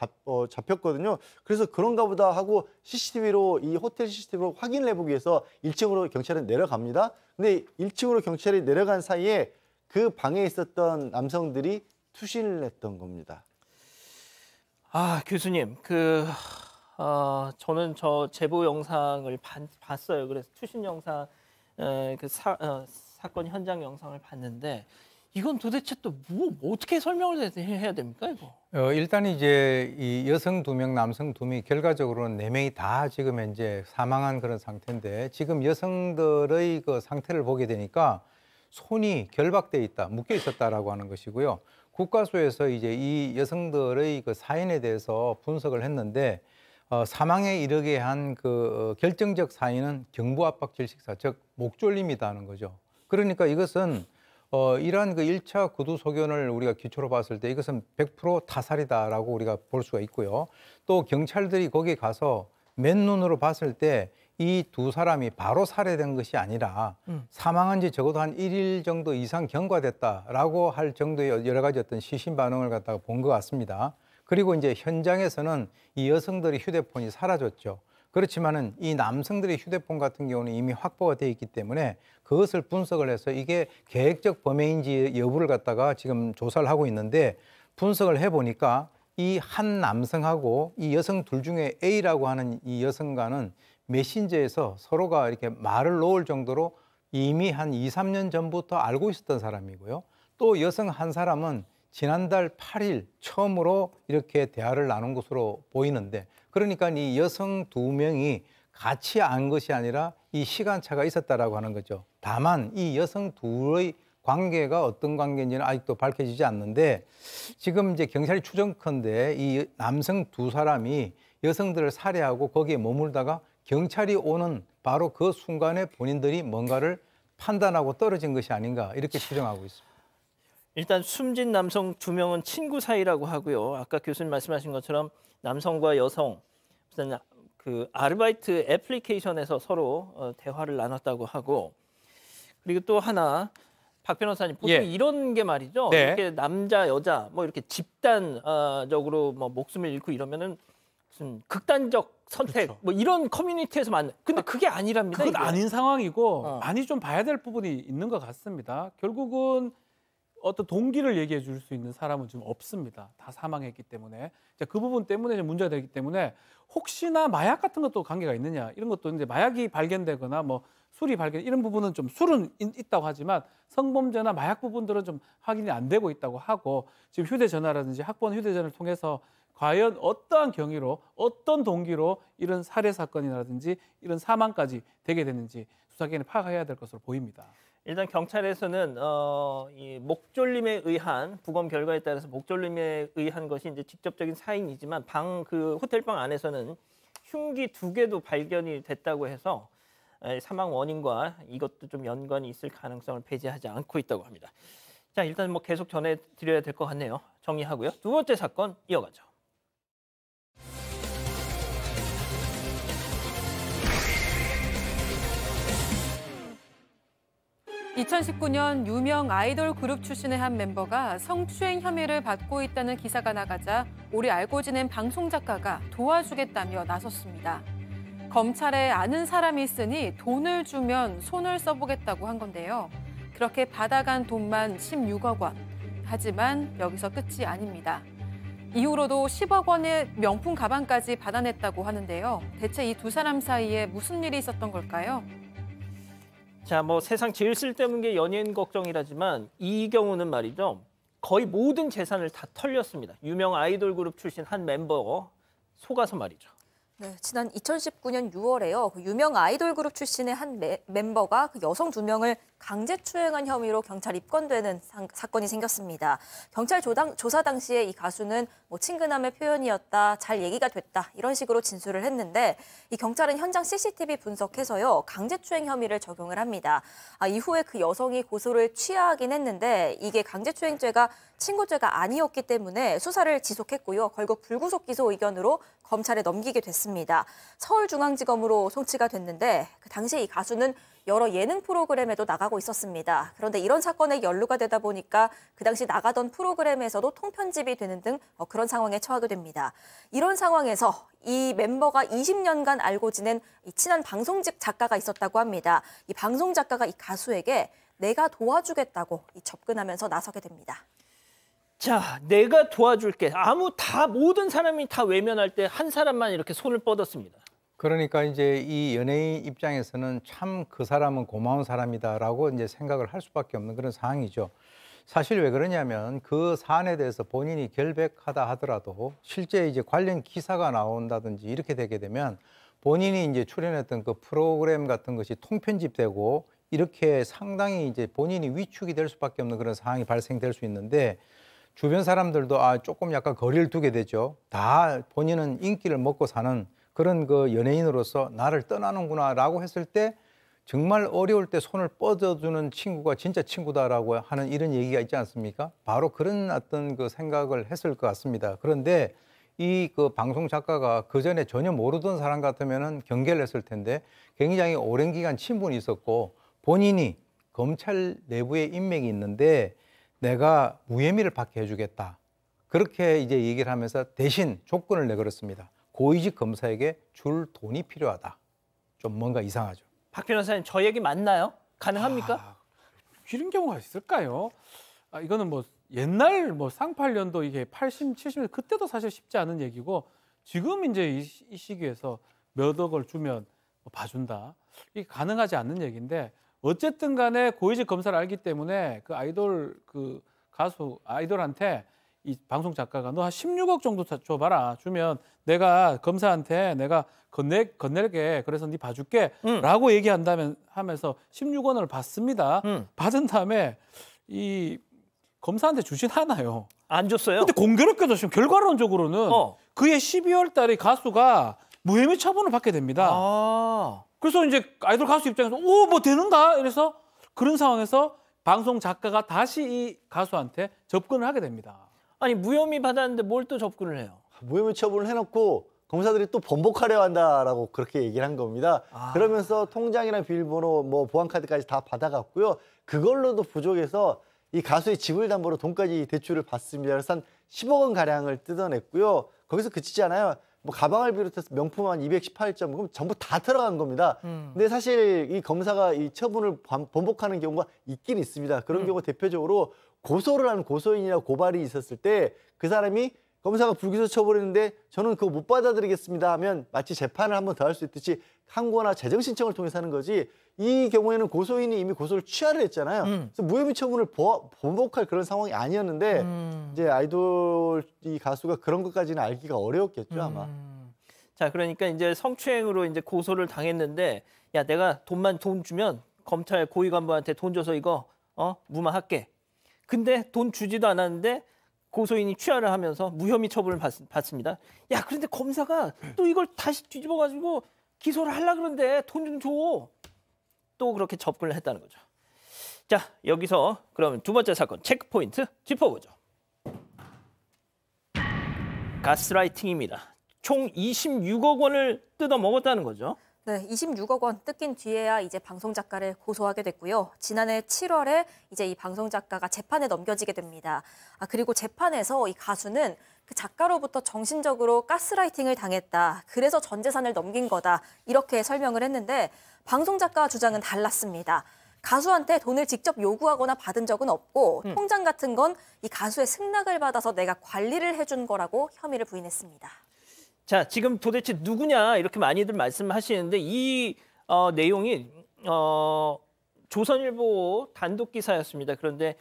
잡혔거든요. 그래서 그런가 보다 하고 CCTV로 이 호텔 CCTV로 확인을 해보기 위해서 1층으로 경찰은 내려갑니다. 근데 1층으로 경찰이 내려간 사이에 그 방에 있었던 남성들이 투신을 했던 겁니다. 아, 교수님, 저는 저 제보 영상을 봤어요. 그래서 투신 영상, 사건 현장 영상을 봤는데 이건 도대체 또 어떻게 설명을 해야 됩니까, 이거? 일단 이제 이 여성 2명, 남성 2명이 결과적으로는 4명이 다 지금 현재 사망한 그런 상태인데 지금 여성들의 그 상태를 보게 되니까 손이 결박돼 있다, 묶여 있었다라고 하는 것이고요. 국과수에서 이제 이 여성들의 그 사인에 대해서 분석을 했는데 사망에 이르게 한 그 결정적 사인은 경부압박 질식사, 즉 목졸림이다는 거죠. 그러니까 이것은 이러한 그 1차 구두 소견을 우리가 기초로 봤을 때 이것은 100% 타살이다라고 우리가 볼 수가 있고요. 또 경찰들이 거기 가서 맨눈으로 봤을 때 이 2사람이 바로 살해된 것이 아니라 사망한 지 적어도 한 1일 정도 이상 경과됐다라고 할 정도의 여러 가지 어떤 시신 반응을 갖다가 본 것 같습니다. 그리고 이제 현장에서는 이 여성들의 휴대폰이 사라졌죠. 그렇지만은 이 남성들의 휴대폰 같은 경우는 이미 확보가 되어 있기 때문에 그것을 분석을 해서 이게 계획적 범행인지 여부를 갖다가 지금 조사를 하고 있는데 분석을 해보니까 이 한 남성하고 이 여성 둘 중에 A라고 하는 이 여성과는 메신저에서 서로가 이렇게 말을 놓을 정도로 이미 한 2, 3년 전부터 알고 있었던 사람이고요. 또 여성 한 사람은 지난달 8일 처음으로 이렇게 대화를 나눈 것으로 보이는데 그러니까 이 여성 2명이 같이 안 것이 아니라 이 시간차가 있었다라고 하는 거죠. 다만 이 여성 둘의 관계가 어떤 관계인지는 아직도 밝혀지지 않는데 지금 이제 경찰이 추정컨대 이 남성 2사람이 여성들을 살해하고 거기에 머물다가 경찰이 오는 바로 그 순간에 본인들이 뭔가를 판단하고 떨어진 것이 아닌가 이렇게 추정하고 있습니다. 일단 숨진 남성 2명은 친구 사이라고 하고요. 아까 교수님 말씀하신 것처럼 남성과 여성 무슨 그 아르바이트 애플리케이션에서 서로 대화를 나눴다고 하고 그리고 또 하나 박 변호사님 보통 이런 게 말이죠. 네. 이렇게 남자 여자 뭐 이렇게 집단적으로 뭐 목숨을 잃고 이러면은 무슨 극단적 선택 그렇죠. 뭐 이런 커뮤니티에서 만나. 근데 그게 아니랍니다. 그건 이게. 아닌 상황이고 많이 좀 봐야 될 부분이 있는 것 같습니다. 결국은 어떤 동기를 얘기해 줄 수 있는 사람은 지금 없습니다. 다 사망했기 때문에. 그 부분 때문에 좀 문제가 되기 때문에 혹시나 마약 같은 것도 관계가 있느냐 이런 것도 이제 마약이 발견되거나 뭐 술이 발견 이런 부분은 좀 술은 있다고 하지만 성범죄나 마약 부분들은 좀 확인이 안 되고 있다고 하고 지금 휴대전화라든지 학번 휴대전화를 통해서 과연 어떠한 경위로 어떤 동기로 이런 살해 사건이라든지 이런 사망까지 되게 됐는지 수사기관이 파악해야 될 것으로 보입니다. 일단 경찰에서는 이 목졸림에 의한 부검 결과에 따라서 목졸림에 의한 것이 이제 직접적인 사인이지만 그 호텔방 안에서는 흉기 2개도 발견이 됐다고 해서 사망 원인과 이것도 좀 연관이 있을 가능성을 배제하지 않고 있다고 합니다. 자, 일단 뭐 계속 전해드려야 될 것 같네요. 정리하고요. 두 번째 사건 이어가죠. 2019년 유명 아이돌 그룹 출신의 한 멤버가 성추행 혐의를 받고 있다는 기사가 나가자 오래 알고 지낸 방송 작가가 도와주겠다며 나섰습니다. 검찰에 아는 사람이 있으니 돈을 주면 손을 써보겠다고 한 건데요. 그렇게 받아간 돈만 16억 원. 하지만 여기서 끝이 아닙니다. 이후로도 10억 원의 명품 가방까지 받아냈다고 하는데요. 대체 이 두 사람 사이에 무슨 일이 있었던 걸까요? 자, 뭐 세상 제일 쓸데없는 게 연예인 걱정이라지만 이 경우는 말이죠. 거의 모든 재산을 다 털렸습니다. 유명 아이돌 그룹 출신 한 멤버 속아서 말이죠. 네, 지난 2019년 6월에요. 그 유명 아이돌 그룹 출신의 한 멤버가 그 여성 2명을 강제추행한 혐의로 경찰 입건되는 사건이 생겼습니다. 경찰 조사 당시에 이 가수는 뭐 친근함의 표현이었다, 잘 얘기가 됐다 이런 식으로 진술을 했는데 이 경찰은 현장 CCTV 분석해서요 강제추행 혐의를 적용을 합니다. 이후에 그 여성이 고소를 취하하긴 했는데 이게 강제추행죄가 친고죄가 아니었기 때문에 수사를 지속했고요. 결국 불구속 기소 의견으로 검찰에 넘기게 됐습니다. 서울중앙지검으로 송치가 됐는데 그 당시에 이 가수는 여러 예능 프로그램에도 나가고 있었습니다. 그런데 이런 사건에 연루가 되다 보니까 그 당시 나가던 프로그램에서도 통편집이 되는 등 그런 상황에 처하게 됩니다. 이런 상황에서 이 멤버가 20년간 알고 지낸 이 친한 방송직 작가가 있었다고 합니다. 이 방송 작가가 이 가수에게 내가 도와주겠다고 접근하면서 나서게 됩니다. 자, 내가 도와줄게. 모든 사람이 다 외면할 때 한 사람만 이렇게 손을 뻗었습니다. 그러니까 이제 이 연예인 입장에서는 참 그 사람은 고마운 사람이다라고 이제 생각을 할 수밖에 없는 그런 상황이죠. 사실 왜 그러냐면 그 사안에 대해서 본인이 결백하다 하더라도 실제 이제 관련 기사가 나온다든지 이렇게 되게 되면 본인이 이제 출연했던 그 프로그램 같은 것이 통편집되고 이렇게 상당히 이제 본인이 위축이 될 수밖에 없는 그런 상황이 발생될 수 있는데 주변 사람들도 조금 약간 거리를 두게 되죠. 다 본인은 인기를 먹고 사는 그런 그 연예인으로서 나를 떠나는구나라고 했을 때 정말 어려울 때 손을 뻗어주는 친구가 진짜 친구다라고 하는 이런 얘기가 있지 않습니까? 바로 그런 어떤 그 생각을 했을 것 같습니다. 그런데 이 그 방송 작가가 그 전에 전혀 모르던 사람 같으면은 경계를 했을 텐데 굉장히 오랜 기간 친분이 있었고 본인이 검찰 내부에 인맥이 있는데 내가 무혐의를 받게 해주겠다. 그렇게 이제 얘기를 하면서 대신 조건을 내걸었습니다. 고위직 검사에게 줄 돈이 필요하다. 좀 뭔가 이상하죠. 박 변호사님, 저 얘기 맞나요? 가능합니까? 이런 경우가 있을까요? 이거는 뭐 옛날 뭐 쌍팔년도 이게 80, 70년 그때도 사실 쉽지 않은 얘기고 지금 이제 이 시기에서 몇 억을 주면 봐준다. 이게 가능하지 않는 얘기인데 어쨌든 간에 고위직 검사를 알기 때문에 그 아이돌 그 가수 아이돌한테 이 방송 작가가 너 한 16억 정도 줘봐라. 주면 내가 검사한테 내가 건넬게 그래서 네 봐줄게 라고 얘기한다면 하면서 16원을 받습니다. 받은 다음에 이 검사한테 주진 않아요. 안 줬어요? 근데 공교롭게도 지금 결과론적으로는 그해 12월 달에 가수가 무혐의 처분을 받게 됩니다. 그래서 이제 아이돌 가수 입장에서 뭐 되는가? 이래서 그런 상황에서 방송 작가가 다시 이 가수한테 접근을 하게 됩니다. 아니 무혐의 받았는데 뭘 또 접근을 해요? 무혐의 처분을 해놓고 검사들이 또 번복하려 한다라고 그렇게 얘기를 한 겁니다. 그러면서 통장이랑 비밀번호, 뭐 보안카드까지 다 받아갔고요. 그걸로도 부족해서 이 가수의 지불 담보로 돈까지 대출을 받습니다. 그래서 한 10억 원 가량을 뜯어냈고요. 거기서 그치지 않아요. 뭐 가방을 비롯해서 명품 한 218점, 그럼 전부 다 들어간 겁니다. 근데 사실 이 검사가 이 처분을 번복하는 경우가 있긴 있습니다. 그런 경우 대표적으로 고소를 한 고소인이나 고발이 있었을 때 그 사람이 검사가 불기소 처벌했는데 저는 그거 못 받아들이겠습니다 하면 마치 재판을 한 번 더 할 수 있듯이 항고나 재정 신청을 통해서 하는 거지 이 경우에는 고소인이 이미 고소를 취하를 했잖아요. 그래서 무혐의 처분을 번복할 그런 상황이 아니었는데 이제 아이돌 이 가수가 그런 것까지는 알기가 어려웠겠죠 아마. 자, 그러니까 이제 성추행으로 이제 고소를 당했는데 야 내가 돈 주면 검찰 고위 간부한테 돈 줘서 이거 무마할게. 근데 돈 주지도 않았는데 고소인이 취하를 하면서 무혐의 처분을 받습니다. 야, 그런데 검사가 또 이걸 다시 뒤집어가지고 기소를 하려고 그러는데 돈 좀 줘. 또 그렇게 접근을 했다는 거죠. 자, 여기서 그러면 두 번째 사건 체크포인트 짚어보죠. 가스라이팅입니다. 총 26억 원을 뜯어먹었다는 거죠. 네, 26억 원 뜯긴 뒤에야 이제 방송 작가를 고소하게 됐고요. 지난해 7월에 이제 이 방송 작가가 재판에 넘겨지게 됩니다. 그리고 재판에서 이 가수는 그 작가로부터 정신적으로 가스라이팅을 당했다. 그래서 전 재산을 넘긴 거다. 이렇게 설명을 했는데 방송 작가 주장은 달랐습니다. 가수한테 돈을 직접 요구하거나 받은 적은 없고 통장 같은 건 이 가수의 승낙을 받아서 내가 관리를 해준 거라고 혐의를 부인했습니다. 자, 지금 도대체 누구냐 이렇게 많이들 말씀하시는데 이 내용이 조선일보 단독 기사였습니다. 그런데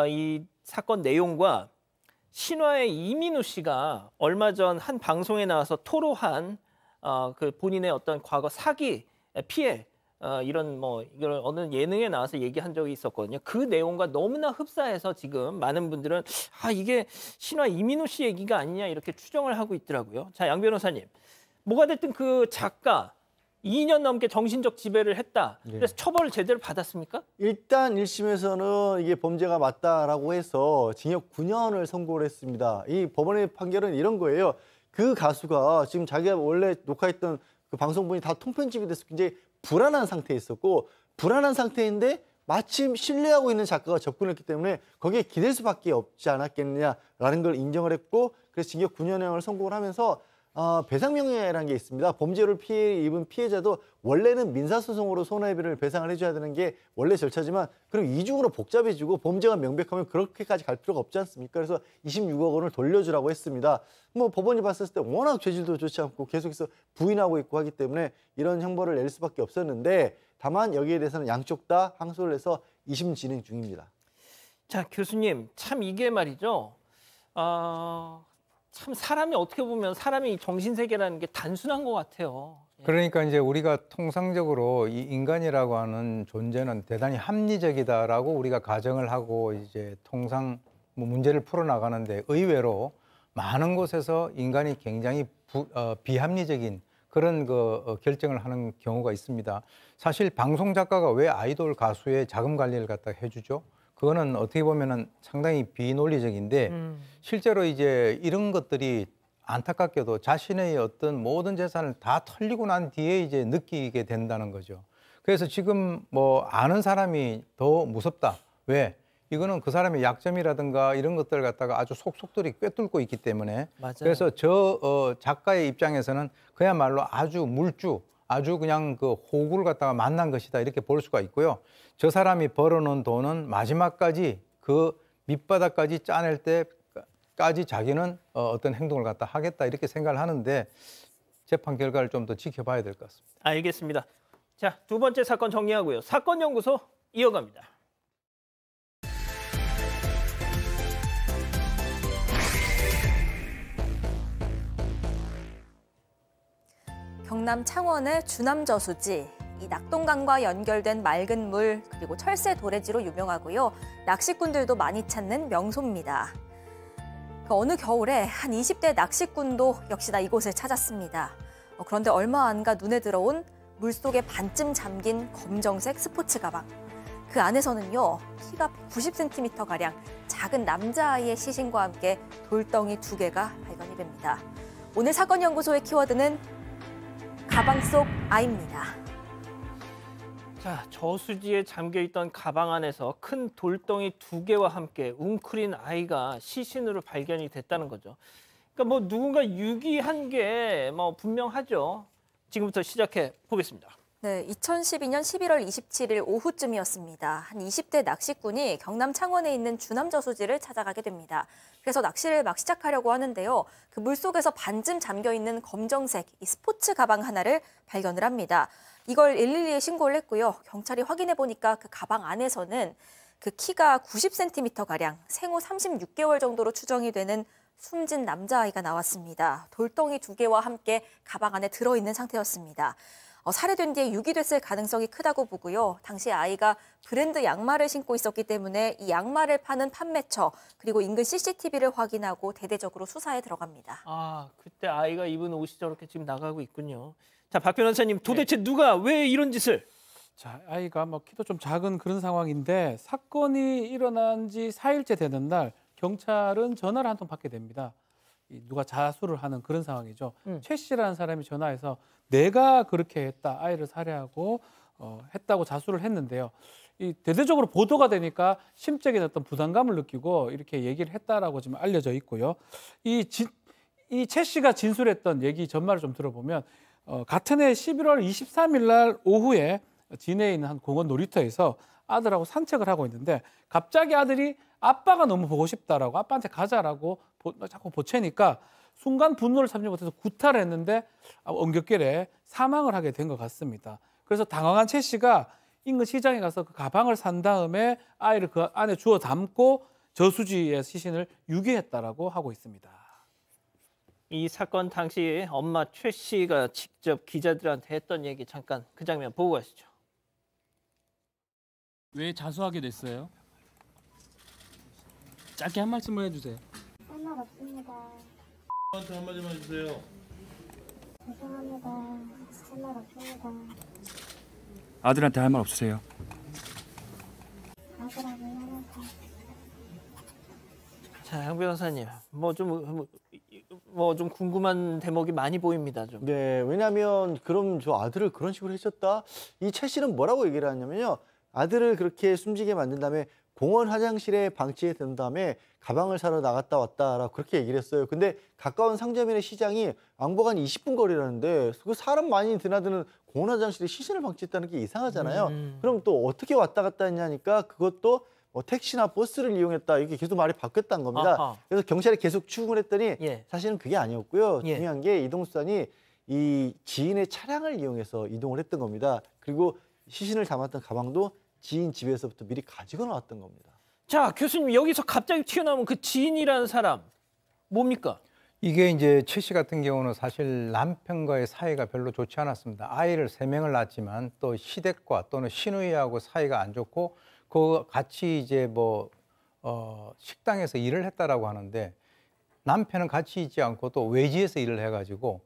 이 사건 내용과 신화의 이민우 씨가 얼마 전 한 방송에 나와서 토로한 그 본인의 어떤 과거 사기 피해 이런 이걸 어느 예능에 나와서 얘기한 적이 있었거든요. 그 내용과 너무나 흡사해서 지금 많은 분들은 이게 신화 이민우 씨 얘기가 아니냐 이렇게 추정을 하고 있더라고요. 자, 양 변호사님, 뭐가 됐든 그 작가 2년 넘게 정신적 지배를 했다. 그래서 처벌을 제대로 받았습니까? 일단 1심에서는 이게 범죄가 맞다라고 해서 징역 9년을 선고를 했습니다. 이 법원의 판결은 이런 거예요. 그 가수가 지금 자기가 원래 녹화했던 그 방송분이 다 통편집이 돼서 굉장히 불안한 상태에 있었고, 불안한 상태인데 마침 신뢰하고 있는 작가가 접근했기 때문에 거기에 기댈 수밖에 없지 않았겠느냐라는 걸 인정을 했고, 그래서 징역 9년형을 선고를 하면서 배상명예라는 게 있습니다. 범죄를 입은 피해자도 원래는 민사소송으로 손해배를 배상을 해줘야 되는 게 원래 절차지만, 그럼 이중으로 복잡해지고 범죄가 명백하면 그렇게까지 갈 필요가 없지 않습니까? 그래서 26억 원을 돌려주라고 했습니다. 법원이 봤을 때 워낙 죄질도 좋지 않고 계속해서 부인하고 있고 하기 때문에 이런 형벌을 낼 수밖에 없었는데, 다만 여기에 대해서는 양쪽 다 항소를 해서 2심 진행 중입니다. 자, 교수님, 참 이게 말이죠. 참 사람이 어떻게 보면 사람의 정신세계라는 게 단순한 것 같아요. 그러니까 이제 우리가 통상적으로 이 인간이라고 하는 존재는 대단히 합리적이다라고 우리가 가정을 하고 이제 통상 문제를 풀어나가는데, 의외로 많은 곳에서 인간이 굉장히 비합리적인 그런 결정을 하는 경우가 있습니다. 사실 방송 작가가 왜 아이돌 가수의 자금 관리를 갖다 해주죠? 그거는 어떻게 보면은 상당히 비논리적인데, 실제로 이제 이런 것들이 안타깝게도 자신의 어떤 모든 재산을 다 털리고 난 뒤에 이제 느끼게 된다는 거죠. 그래서 지금 아는 사람이 더 무섭다. 왜? 이거는 그 사람의 약점이라든가 이런 것들을 갖다가 아주 속속들이 꿰뚫고 있기 때문에. 맞아요. 그래서 저 작가의 입장에서는 그야말로 아주 아주 그냥 그 호구를 갖다가 만난 것이다, 이렇게 볼 수가 있고요. 저 사람이 벌어놓은 돈은 마지막까지 그 밑바닥까지 짜낼 때까지 자기는 어떤 행동을 갖다 하겠다, 이렇게 생각을 하는데, 재판 결과를 좀 더 지켜봐야 될 것 같습니다. 알겠습니다. 자, 두 번째 사건 정리하고요. 사건 연구소 이어갑니다. 경남 창원의 주남저수지, 이 낙동강과 연결된 맑은 물, 그리고 철새 도래지로 유명하고요. 낚시꾼들도 많이 찾는 명소입니다. 어느 겨울에 한 20대 낚시꾼도 역시나 이곳을 찾았습니다. 그런데 얼마 안 가 눈에 들어온 물속에 반쯤 잠긴 검정색 스포츠 가방. 그 안에서는요, 키가 90cm가량 작은 남자아이의 시신과 함께 돌덩이 2개가 발견이 됩니다. 오늘 사건연구소의 키워드는 가방 속 아이입니다. 자, 저수지에 잠겨있던 가방 안에서 큰 돌덩이 2개와 함께 웅크린 아이가 시신으로 발견이 됐다는 거죠. 그러니까 누군가 유기한 게 분명하죠. 지금부터 시작해 보겠습니다. 네, 2012년 11월 27일 오후쯤이었습니다. 한 20대 낚시꾼이 경남 창원에 있는 주남저수지를 찾아가게 됩니다. 그래서 낚시를 막 시작하려고 하는데요. 그 물속에서 반쯤 잠겨있는 검정색 이 스포츠 가방 하나를 발견을 합니다. 이걸 112에 신고를 했고요. 경찰이 확인해 보니까 그 가방 안에서는 그 키가 90cm가량, 생후 36개월 정도로 추정이 되는 숨진 남자아이가 나왔습니다. 돌덩이 2개와 함께 가방 안에 들어있는 상태였습니다. 살해된 뒤에 유기됐을 가능성이 크다고 보고요. 당시 아이가 브랜드 양말을 신고 있었기 때문에 이 양말을 파는 판매처, 그리고 인근 CCTV를 확인하고 대대적으로 수사에 들어갑니다. 그때 아이가 입은 옷이 저렇게 지금 나가고 있군요. 자, 박 변호사님, 도대체 누가 왜 이런 짓을? 자, 아이가 키도 좀 작은 그런 상황인데, 사건이 일어난 지 4일째 되는 날 경찰은 전화를 한 통 받게 됩니다. 누가 자수를 하는 그런 상황이죠. 최 씨라는 사람이 전화해서 내가 그렇게 했다, 아이를 살해하고 했다고 자수를 했는데요. 이 대대적으로 보도가 되니까 심적인 어떤 부담감을 느끼고 이렇게 얘기를 했다라고 지금 알려져 있고요. 이 최 씨가 진술했던 얘기 전말을 좀 들어보면, 같은 해 11월 23일 날 오후에 진해에 있는 한 공원 놀이터에서 아들하고 산책을 하고 있는데, 갑자기 아들이 아빠가 너무 보고 싶다라고 아빠한테 가자라고 자꾸 보채니까 순간 분노를 참지 못해서 구타를 했는데 엉겹결에 사망을 하게 된 것 같습니다. 그래서 당황한 최 씨가 인근 시장에 가서 그 가방을 산 다음에 아이를 그 안에 주워 담고 저수지의 시신을 유기했다라고 하고 있습니다. 이 사건 당시 엄마 최 씨가 직접 기자들한테 했던 얘기 잠깐 그 장면 보고 가시죠. 왜 자수하게 됐어요? 짧게 한 말씀을 해주세요. 할 말 없습니다. 저한테 한마디만 해주세요. 죄송합니다. 할 말 없습니다. 아들한테 할 말 없으세요? 아들하고 미안해서. 자, 양 변호사님, 뭐 좀 궁금한 대목이 많이 보입니다. 좀. 네, 왜냐하면 그럼 저 아들을 그런 식으로 해줬다. 이 최 씨는 뭐라고 얘기를 하냐면요. 아들을 그렇게 숨지게 만든 다음에 공원 화장실에 방치해 둔 다음에 가방을 사러 나갔다 왔다라고 그렇게 얘기를 했어요. 근데 가까운 상점이나 시장이 왕복 한 20분 거리라는데 그 사람 많이 드나드는 공원 화장실에 시신을 방치했다는 게 이상하잖아요. 그럼 또 어떻게 왔다 갔다 했냐니까 그것도 뭐 택시나 버스를 이용했다 이렇게 계속 말이 바뀌었다는 겁니다. 아하. 그래서 경찰이 계속 추궁을 했더니 예. 사실은 그게 아니었고요. 예. 중요한 게 이동수단이 이 지인의 차량을 이용해서 이동을 했던 겁니다. 그리고 시신을 담았던 가방도 지인 집에서부터 미리 가지고 나왔던 겁니다. 자, 교수님 여기서 갑자기 튀어나오면 그 지인이라는 사람 뭡니까? 이게 이제 최 씨 같은 경우는 사실 남편과의 사이가 별로 좋지 않았습니다. 아이를 3명을 낳았지만 또 시댁과 또는 시누이하고 사이가 안 좋고 그 같이 이제 뭐 식당에서 일을 했다라고 하는데 남편은 같이 있지 않고 또 외지에서 일을 해가지고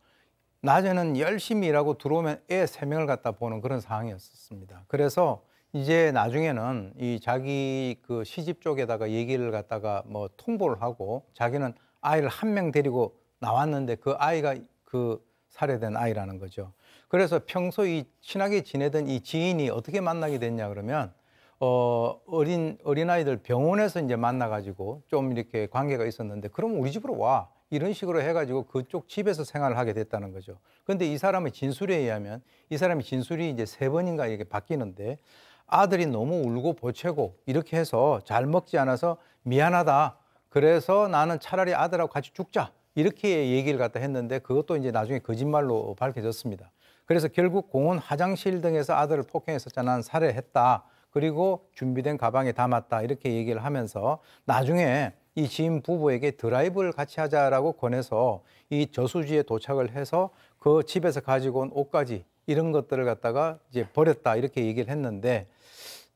낮에는 열심히 일하고 들어오면 애 3명을 갖다 보는 그런 상황이었습니다. 그래서 이제 나중에는 이 자기 그 시집 쪽에다가 얘기를 갖다가 뭐 통보를 하고 자기는 아이를 1명 데리고 나왔는데 그 아이가 그 살해된 아이라는 거죠. 그래서 평소 이 친하게 지내던 이 지인이 어떻게 만나게 됐냐 그러면 어린아이들 병원에서 이제 만나가지고 좀 이렇게 관계가 있었는데 그럼 우리 집으로 와. 이런 식으로 해가지고 그쪽 집에서 생활을 하게 됐다는 거죠. 그런데 이 사람의 진술에 의하면 이 사람의 진술이 이제 3번인가 이렇게 바뀌는데 아들이 너무 울고 보채고 이렇게 해서 잘 먹지 않아서 미안하다. 그래서 나는 차라리 아들하고 같이 죽자. 이렇게 얘기를 갖다 했는데 그것도 이제 나중에 거짓말로 밝혀졌습니다. 그래서 결국 공원 화장실 등에서 아들을 폭행했었잖아. 난 살해했다. 그리고 준비된 가방에 담았다. 이렇게 얘기를 하면서 나중에 이 지인 부부에게 드라이브를 같이 하자라고 권해서 이 저수지에 도착을 해서 그 집에서 가지고 온 옷까지 이런 것들을 갖다가 이제 버렸다. 이렇게 얘기를 했는데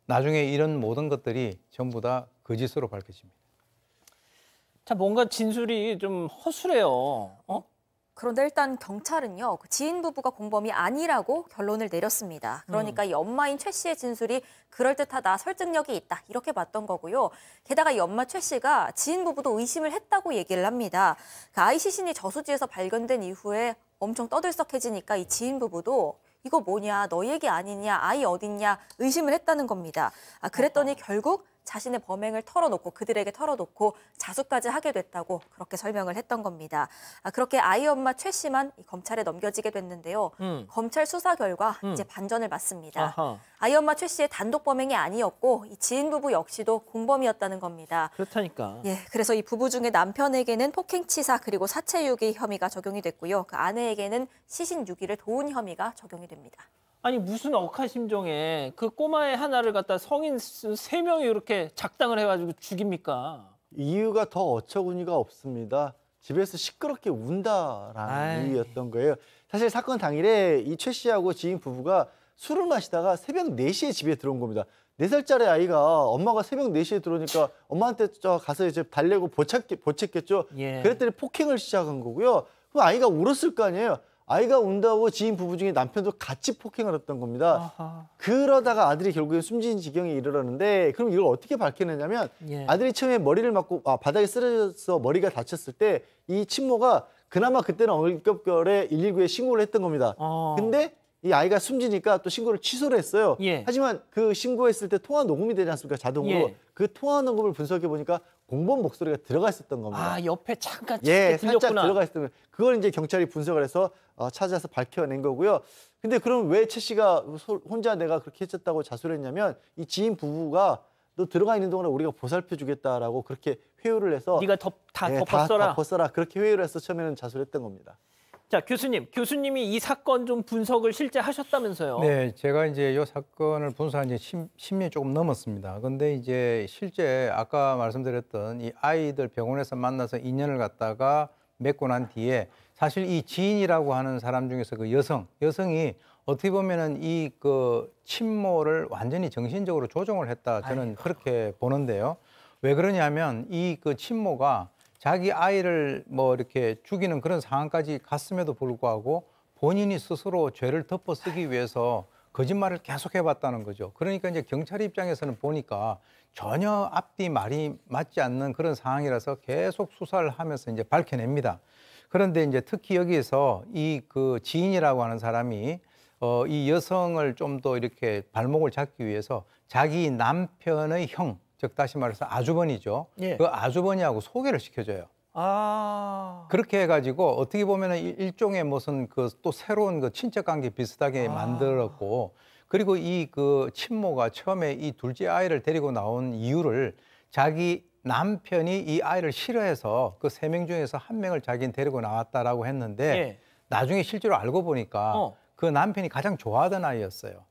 나중에 이런 모든 것들이 전부 다 거짓으로 밝혀집니다. 자, 뭔가 진술이 좀 허술해요. 그런데 일단 경찰은요, 그 지인 부부가 공범이 아니라고 결론을 내렸습니다. 그러니까 이 엄마인 최 씨의 진술이 그럴듯하다, 설득력이 있다 이렇게 봤던 거고요. 게다가 이 엄마 최 씨가 지인 부부도 의심을 했다고 얘기를 합니다. 그 아이 시신이 저수지에서 발견된 이후에 엄청 떠들썩해지니까 이 지인 부부도 이거 뭐냐, 너 얘기 아니냐, 아이 어딨냐 의심을 했다는 겁니다. 그랬더니 결국 자신의 범행을 털어놓고 그들에게 털어놓고 자수까지 하게 됐다고 그렇게 설명을 했던 겁니다. 그렇게 아이 엄마 최 씨만 검찰에 넘겨지게 됐는데요. 검찰 수사 결과 이제 반전을 맞습니다. 아하. 아이 엄마 최 씨의 단독 범행이 아니었고 이 지인 부부 역시도 공범이었다는 겁니다. 그렇다니까. 예, 그래서 이 부부 중에 남편에게는 폭행치사 그리고 사체 유기 혐의가 적용이 됐고요. 그 아내에게는 시신 유기를 도운 혐의가 적용이 됩니다. 아니 무슨 억하심정에 그 꼬마의 하나를 갖다 성인 3명이 이렇게 작당을 해가지고 죽입니까? 이유가 더 어처구니가 없습니다. 집에서 시끄럽게 운다라는 이유였던 거예요. 사실 사건 당일에 이 최 씨하고 지인 부부가 술을 마시다가 새벽 4시에 집에 들어온 겁니다. 4살짜리 아이가 엄마가 새벽 4시에 들어오니까 엄마한테 가서 이제 달래고 보챘겠죠. 예. 그랬더니 폭행을 시작한 거고요. 그럼 아이가 울었을 거 아니에요. 아이가 운다고 지인 부부 중에 남편도 같이 폭행을 했던 겁니다. 아하. 그러다가 아들이 결국엔 숨진 지경에 이르렀는데 그럼 이걸 어떻게 밝혀내냐면 예. 아들이 처음에 머리를 맞고 바닥에 쓰러져서 머리가 다쳤을 때 이 친모가 그나마 그때는 얼겹결에 119에 신고를 했던 겁니다. 근데 이 아이가 숨지니까 또 신고를 취소를 했어요. 예. 하지만 그 신고했을 때 통화 녹음이 되지 않습니까? 자동으로. 예. 그 통화 녹음을 분석해 보니까 공범 목소리가 들어가 있었던 겁니다. 아, 옆에 잠깐 예, 들렸구나. 살짝 들어가 있었던 거예요. 그걸 이제 경찰이 분석을 해서 찾아서 밝혀낸 거고요. 근데 그럼 왜 최 씨가 혼자 내가 그렇게 했었다고 자수를 했냐면 이 지인 부부가 너 들어가 있는 동안에 우리가 보살펴 주겠다라고 그렇게 회유를 해서 네가 다 예, 덮었어라. 다 덮었어라. 그렇게 회유를 해서 처음에는 자수를 했던 겁니다. 자, 교수님이 이 사건 좀 분석을 실제 하셨다면서요? 네, 제가 이제 이 사건을 분석한 지 10년이 조금 넘었습니다. 근데 이제 실제 아까 말씀드렸던 이 아이들 병원에서 만나서 인연을 갖다가 맺고 난 뒤에 사실 이 지인이라고 하는 사람 중에서 그 여성이 어떻게 보면은 이 그 친모를 완전히 정신적으로 조종을 했다, 저는 그렇게 보는데요. 왜 그러냐면 이 그 친모가 자기 아이를 뭐 이렇게 죽이는 그런 상황까지 갔음에도 불구하고 본인이 스스로 죄를 덮어 쓰기 위해서 거짓말을 계속 해봤다는 거죠. 그러니까 이제 경찰 입장에서는 보니까 전혀 앞뒤 말이 맞지 않는 그런 상황이라서 계속 수사를 하면서 이제 밝혀냅니다. 그런데 이제 특히 여기에서 이 그 지인이라고 하는 사람이 이 여성을 좀 더 이렇게 발목을 잡기 위해서 자기 남편의 형, 즉 다시 말해서 아주버니죠. 예. 그 아주버니하고 소개를 시켜줘요. 그렇게 해가지고 어떻게 보면 일종의 무슨 그 또 새로운 그 친척 관계 비슷하게 만들었고, 그리고 이 그 친모가 처음에 이 둘째 아이를 데리고 나온 이유를 자기 남편이 이 아이를 싫어해서 그 3명 중에서 1명을 자기는 데리고 나왔다라고 했는데 예. 나중에 실제로 알고 보니까 그 남편이 가장 좋아하던 아이였어요.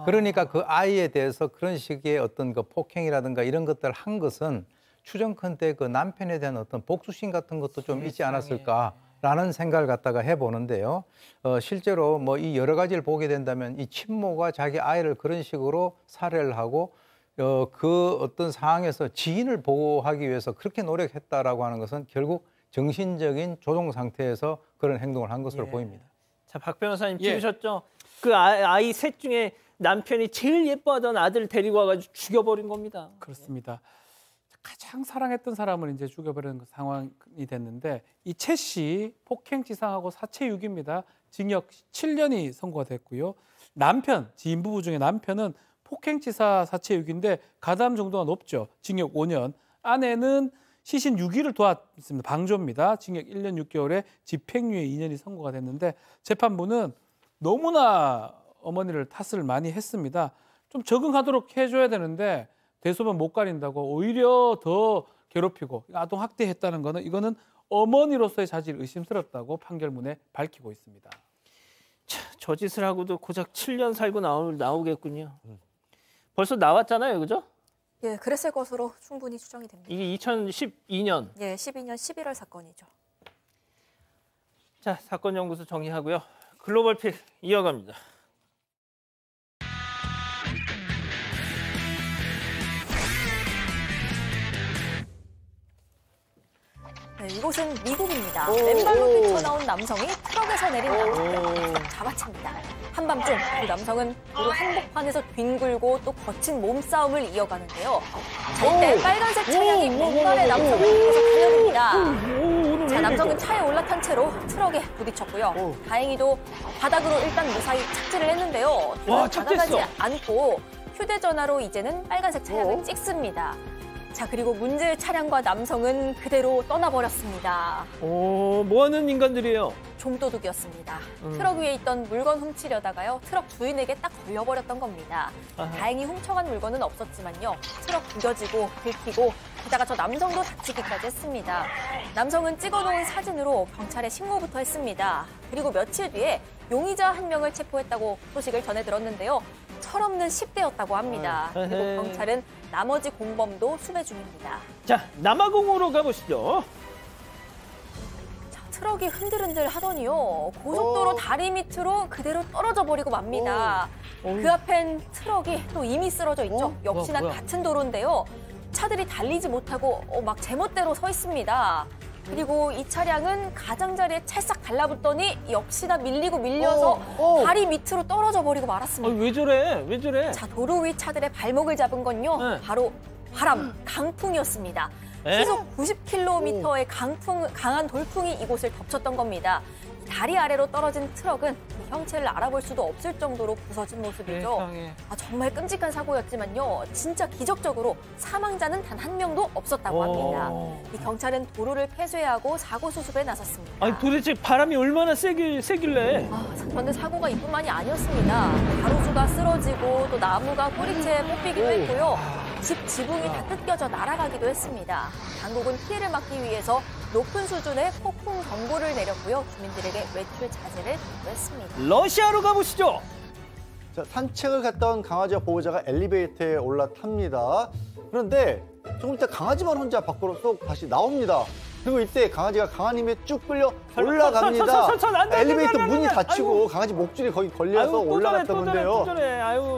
그러니까 그 아이에 대해서 그런 식의 어떤 그 폭행이라든가 이런 것들을 한 것은 추정컨대 그 남편에 대한 어떤 복수심 같은 것도 좀 있지 않았을까라는 생각을 갖다가 해보는데요. 실제로 뭐 이 여러 가지를 보게 된다면 이 친모가 자기 아이를 그런 식으로 살해를 하고 그 어떤 상황에서 지인을 보호하기 위해서 그렇게 노력했다라고 하는 것은 결국 정신적인 조종 상태에서 그런 행동을 한 것으로 보입니다. 자, 박 변호사님 들으셨죠? 그 아이 셋 중에 남편이 제일 예뻐하던 아들을 데리고 와가지고 죽여버린 겁니다. 그렇습니다. 가장 사랑했던 사람을 이제 죽여버리는 상황이 됐는데, 이 최 씨 폭행치상하고 사체유기입니다. 징역 7년이 선고가 됐고요. 남편, 지인 부부 중에 남편은 폭행치사 사체유기인데 가담 정도가 높죠. 징역 5년. 아내는 시신 유기를 도왔습니다. 방조입니다. 징역 1년 6개월에 집행유예 2년이 선고가 됐는데, 재판부는 너무나 어머니를 탓을 많이 했습니다. 좀 적응하도록 해줘야 되는데 대소변 못 가린다고 오히려 더 괴롭히고 아동학대했다는 거는, 이거는 어머니로서의 자질이 의심스럽다고 판결문에 밝히고 있습니다. 자, 저 짓을 하고도 고작 7년 살고 나오겠군요. 벌써 나왔잖아요, 그죠? 예, 그랬을 것으로 충분히 추정이 됩니다. 이게 2012년. 예, 12년 11월 사건이죠. 자, 사건 연구소 정리하고요. 글로벌 필 이어갑니다. 네, 이곳은 미국입니다. 맨발로 뛰쳐나온 남성이 트럭에서 내린 남성을 잡아챕니다. 한밤중 그 남성은 도로 한복판에서 뒹굴고 또 거친 몸싸움을 이어가는데요. 자, 이때 빨간색 차량이 맨발의 남성을 계속 달려듭니다. 자, 남성은 차에 올라탄 채로 트럭에 부딪혔고요. 다행히도 바닥으로 일단 무사히 착지를 했는데요. 받아가지 않고 휴대전화로 이제는 빨간색 차량을 찍습니다. 자, 그리고 문제의 차량과 남성은 그대로 떠나버렸습니다. 뭐하는 인간들이에요? 좀도둑이었습니다. 트럭 위에 있던 물건 훔치려다가요, 트럭 주인에게 딱 걸려버렸던 겁니다. 다행히 훔쳐간 물건은 없었지만요, 트럭 구겨지고 긁히고 게다가 저 남성도 다치기까지 했습니다. 남성은 찍어놓은 사진으로 경찰에 신고부터 했습니다. 그리고 며칠 뒤에 용의자 1명을 체포했다고 소식을 전해 들었는데요. 철없는 10대였다고 합니다. 그리고 경찰은 나머지 공범도 수배 중입니다. 자, 남아공으로 가보시죠. 자, 트럭이 흔들흔들 하더니요, 고속도로 다리 밑으로 그대로 떨어져 버리고 맙니다. 그 앞엔 트럭이 또 이미 쓰러져 있죠. 역시나 같은 도로인데요. 차들이 달리지 못하고 막 제멋대로 서 있습니다. 그리고 이 차량은 가장자리에 찰싹 달라붙더니 역시나 밀려서 다리 밑으로 떨어져 버리고 말았습니다. 왜 저래? 왜 저래? 자, 도로 위 차들의 발목을 잡은 건요, 바로 바람, 강풍이었습니다. 시속 90km의 강한 돌풍이 이곳을 덮쳤던 겁니다. 다리 아래로 떨어진 트럭은 형체를 알아볼 수도 없을 정도로 부서진 모습이죠. 아, 정말 끔찍한 사고였지만요, 진짜 기적적으로 사망자는 단 1명도 없었다고 합니다. 이 경찰은 도로를 폐쇄하고 사고 수습에 나섰습니다. 아니, 도대체 바람이 얼마나 세길래? 그런데 사고가 이뿐만이 아니었습니다. 가로수가 쓰러지고 또 나무가 꼬리채에 뽑히기도 했고요. 집 지붕이 다 뜯겨져 날아가기도 했습니다. 당국은 피해를 막기 위해서 높은 수준의 폭풍 경보를 내렸고요. 주민들에게 외출 자제를 당부했습니다. 러시아로 가보시죠. 자, 산책을 갔다 온 강아지와 보호자가 엘리베이터에 올라탑니다. 그런데 조금 있다 강아지만 혼자 밖으로 쏙 다시 나옵니다. 그리고 이때 강아지가 강한 힘에 쭉 끌려 올라갑니다. 엘리베이터 문이 닫히고 강아지 목줄이 거기 걸려서 올라갔던 건데요.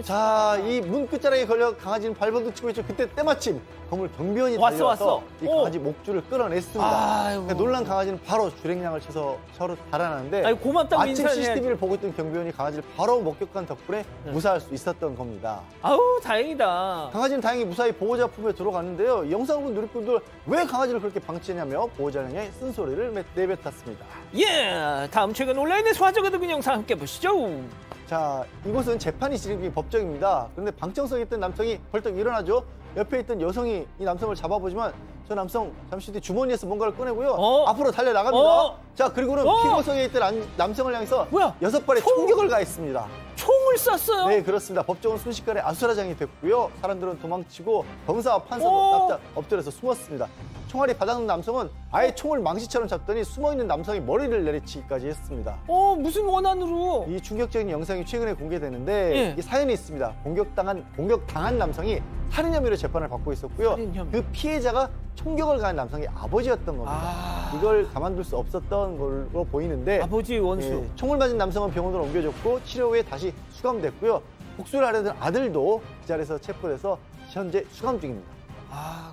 자, 이 문 끝자락에 걸려 강아지는 발버둥 치고 있죠. 그때 때마침 건물 경비원이 달려와서 이 강아지 목줄을 끌어냈습니다. 놀란 강아지는 바로 줄행량을 쳐서 서로 달아나는데 마침 CCTV를 보고 있던 경비원이 강아지를 바로 목격한 덕분에 무사할 수 있었던 겁니다. 아우, 다행이다. 강아지는 다행히 무사히 보호자 품에 들어갔는데요. 이 영상을 본 누리꾼들 왜 강아지를 그렇게 방치했냐며 보호자를 향해 쓴소리를 내뱉었습니다. 예, 다음 최근 온라인에서 화제가 되는 영상 함께 보시죠. 자, 이곳은 재판이 진행된 법정입니다. 그런데 방청석에 있던 남성이 벌떡 일어나죠. 옆에 있던 여성이 이 남성을 잡아보지만 저 남성 잠시 뒤 주머니에서 뭔가를 꺼내고요. 앞으로 달려나갑니다. 자, 그리고는 피고석에 있던 남성을 향해서 6발의 총격을 가했습니다. 총을 쐈어요? 네, 그렇습니다. 법정은 순식간에 아수라장이 됐고요. 사람들은 도망치고 검사와 판사도 납작 엎드려서 숨었습니다. 총알이 바닥난 남성은 아예 총을 망치처럼 잡더니 숨어있는 남성이 머리를 내리치기까지 했습니다. 무슨 원한으로? 이 충격적인 영상이 최근에 공개되는데 이 사연이 있습니다. 공격당한 남성이 살인 혐의로 재판을 받고 있었고요. 그 피해자가 총격을 가한 남성의 아버지였던 겁니다. 이걸 가만둘 수 없었던 걸로 보이는데 아버지 원수. 총을 맞은 남성은 병원으로 옮겨졌고 치료 후에 다시 수감됐고요. 복수를 하려던 아들도 그 자리에서 체포돼서 현재 수감 중입니다.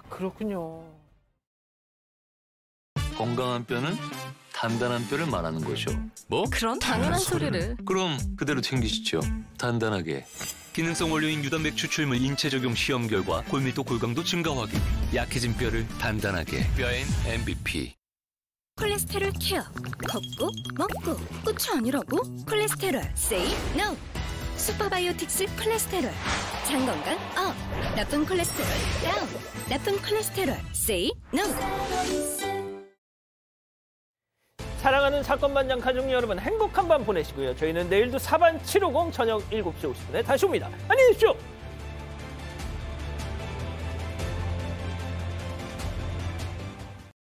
그렇군요. 건강한 뼈는 단단한 뼈를 말하는 거죠. 뭐? 그런 당연한 소리를. 그럼 그대로 챙기시죠. 단단하게. 기능성 원료인 유단백 추출물 인체 적용 시험 결과 골밀도 골강도 증가 확인. 약해진 뼈를 단단하게. 뼈엔 MVP. 콜레스테롤 케어. 걷고 먹고 끝이 아니라고? 콜레스테롤 Say No. 슈퍼바이오틱스 콜레스테롤. 장 건강 업. 나쁜 콜레스테롤 다운. 나쁜 콜레스테롤 Say No. 사랑하는 사건반장 가족 여러분, 행복한 밤 보내시고요. 저희는 내일도 사반 750 저녁 7시 50분에 다시 옵니다. 안녕히 계십시오.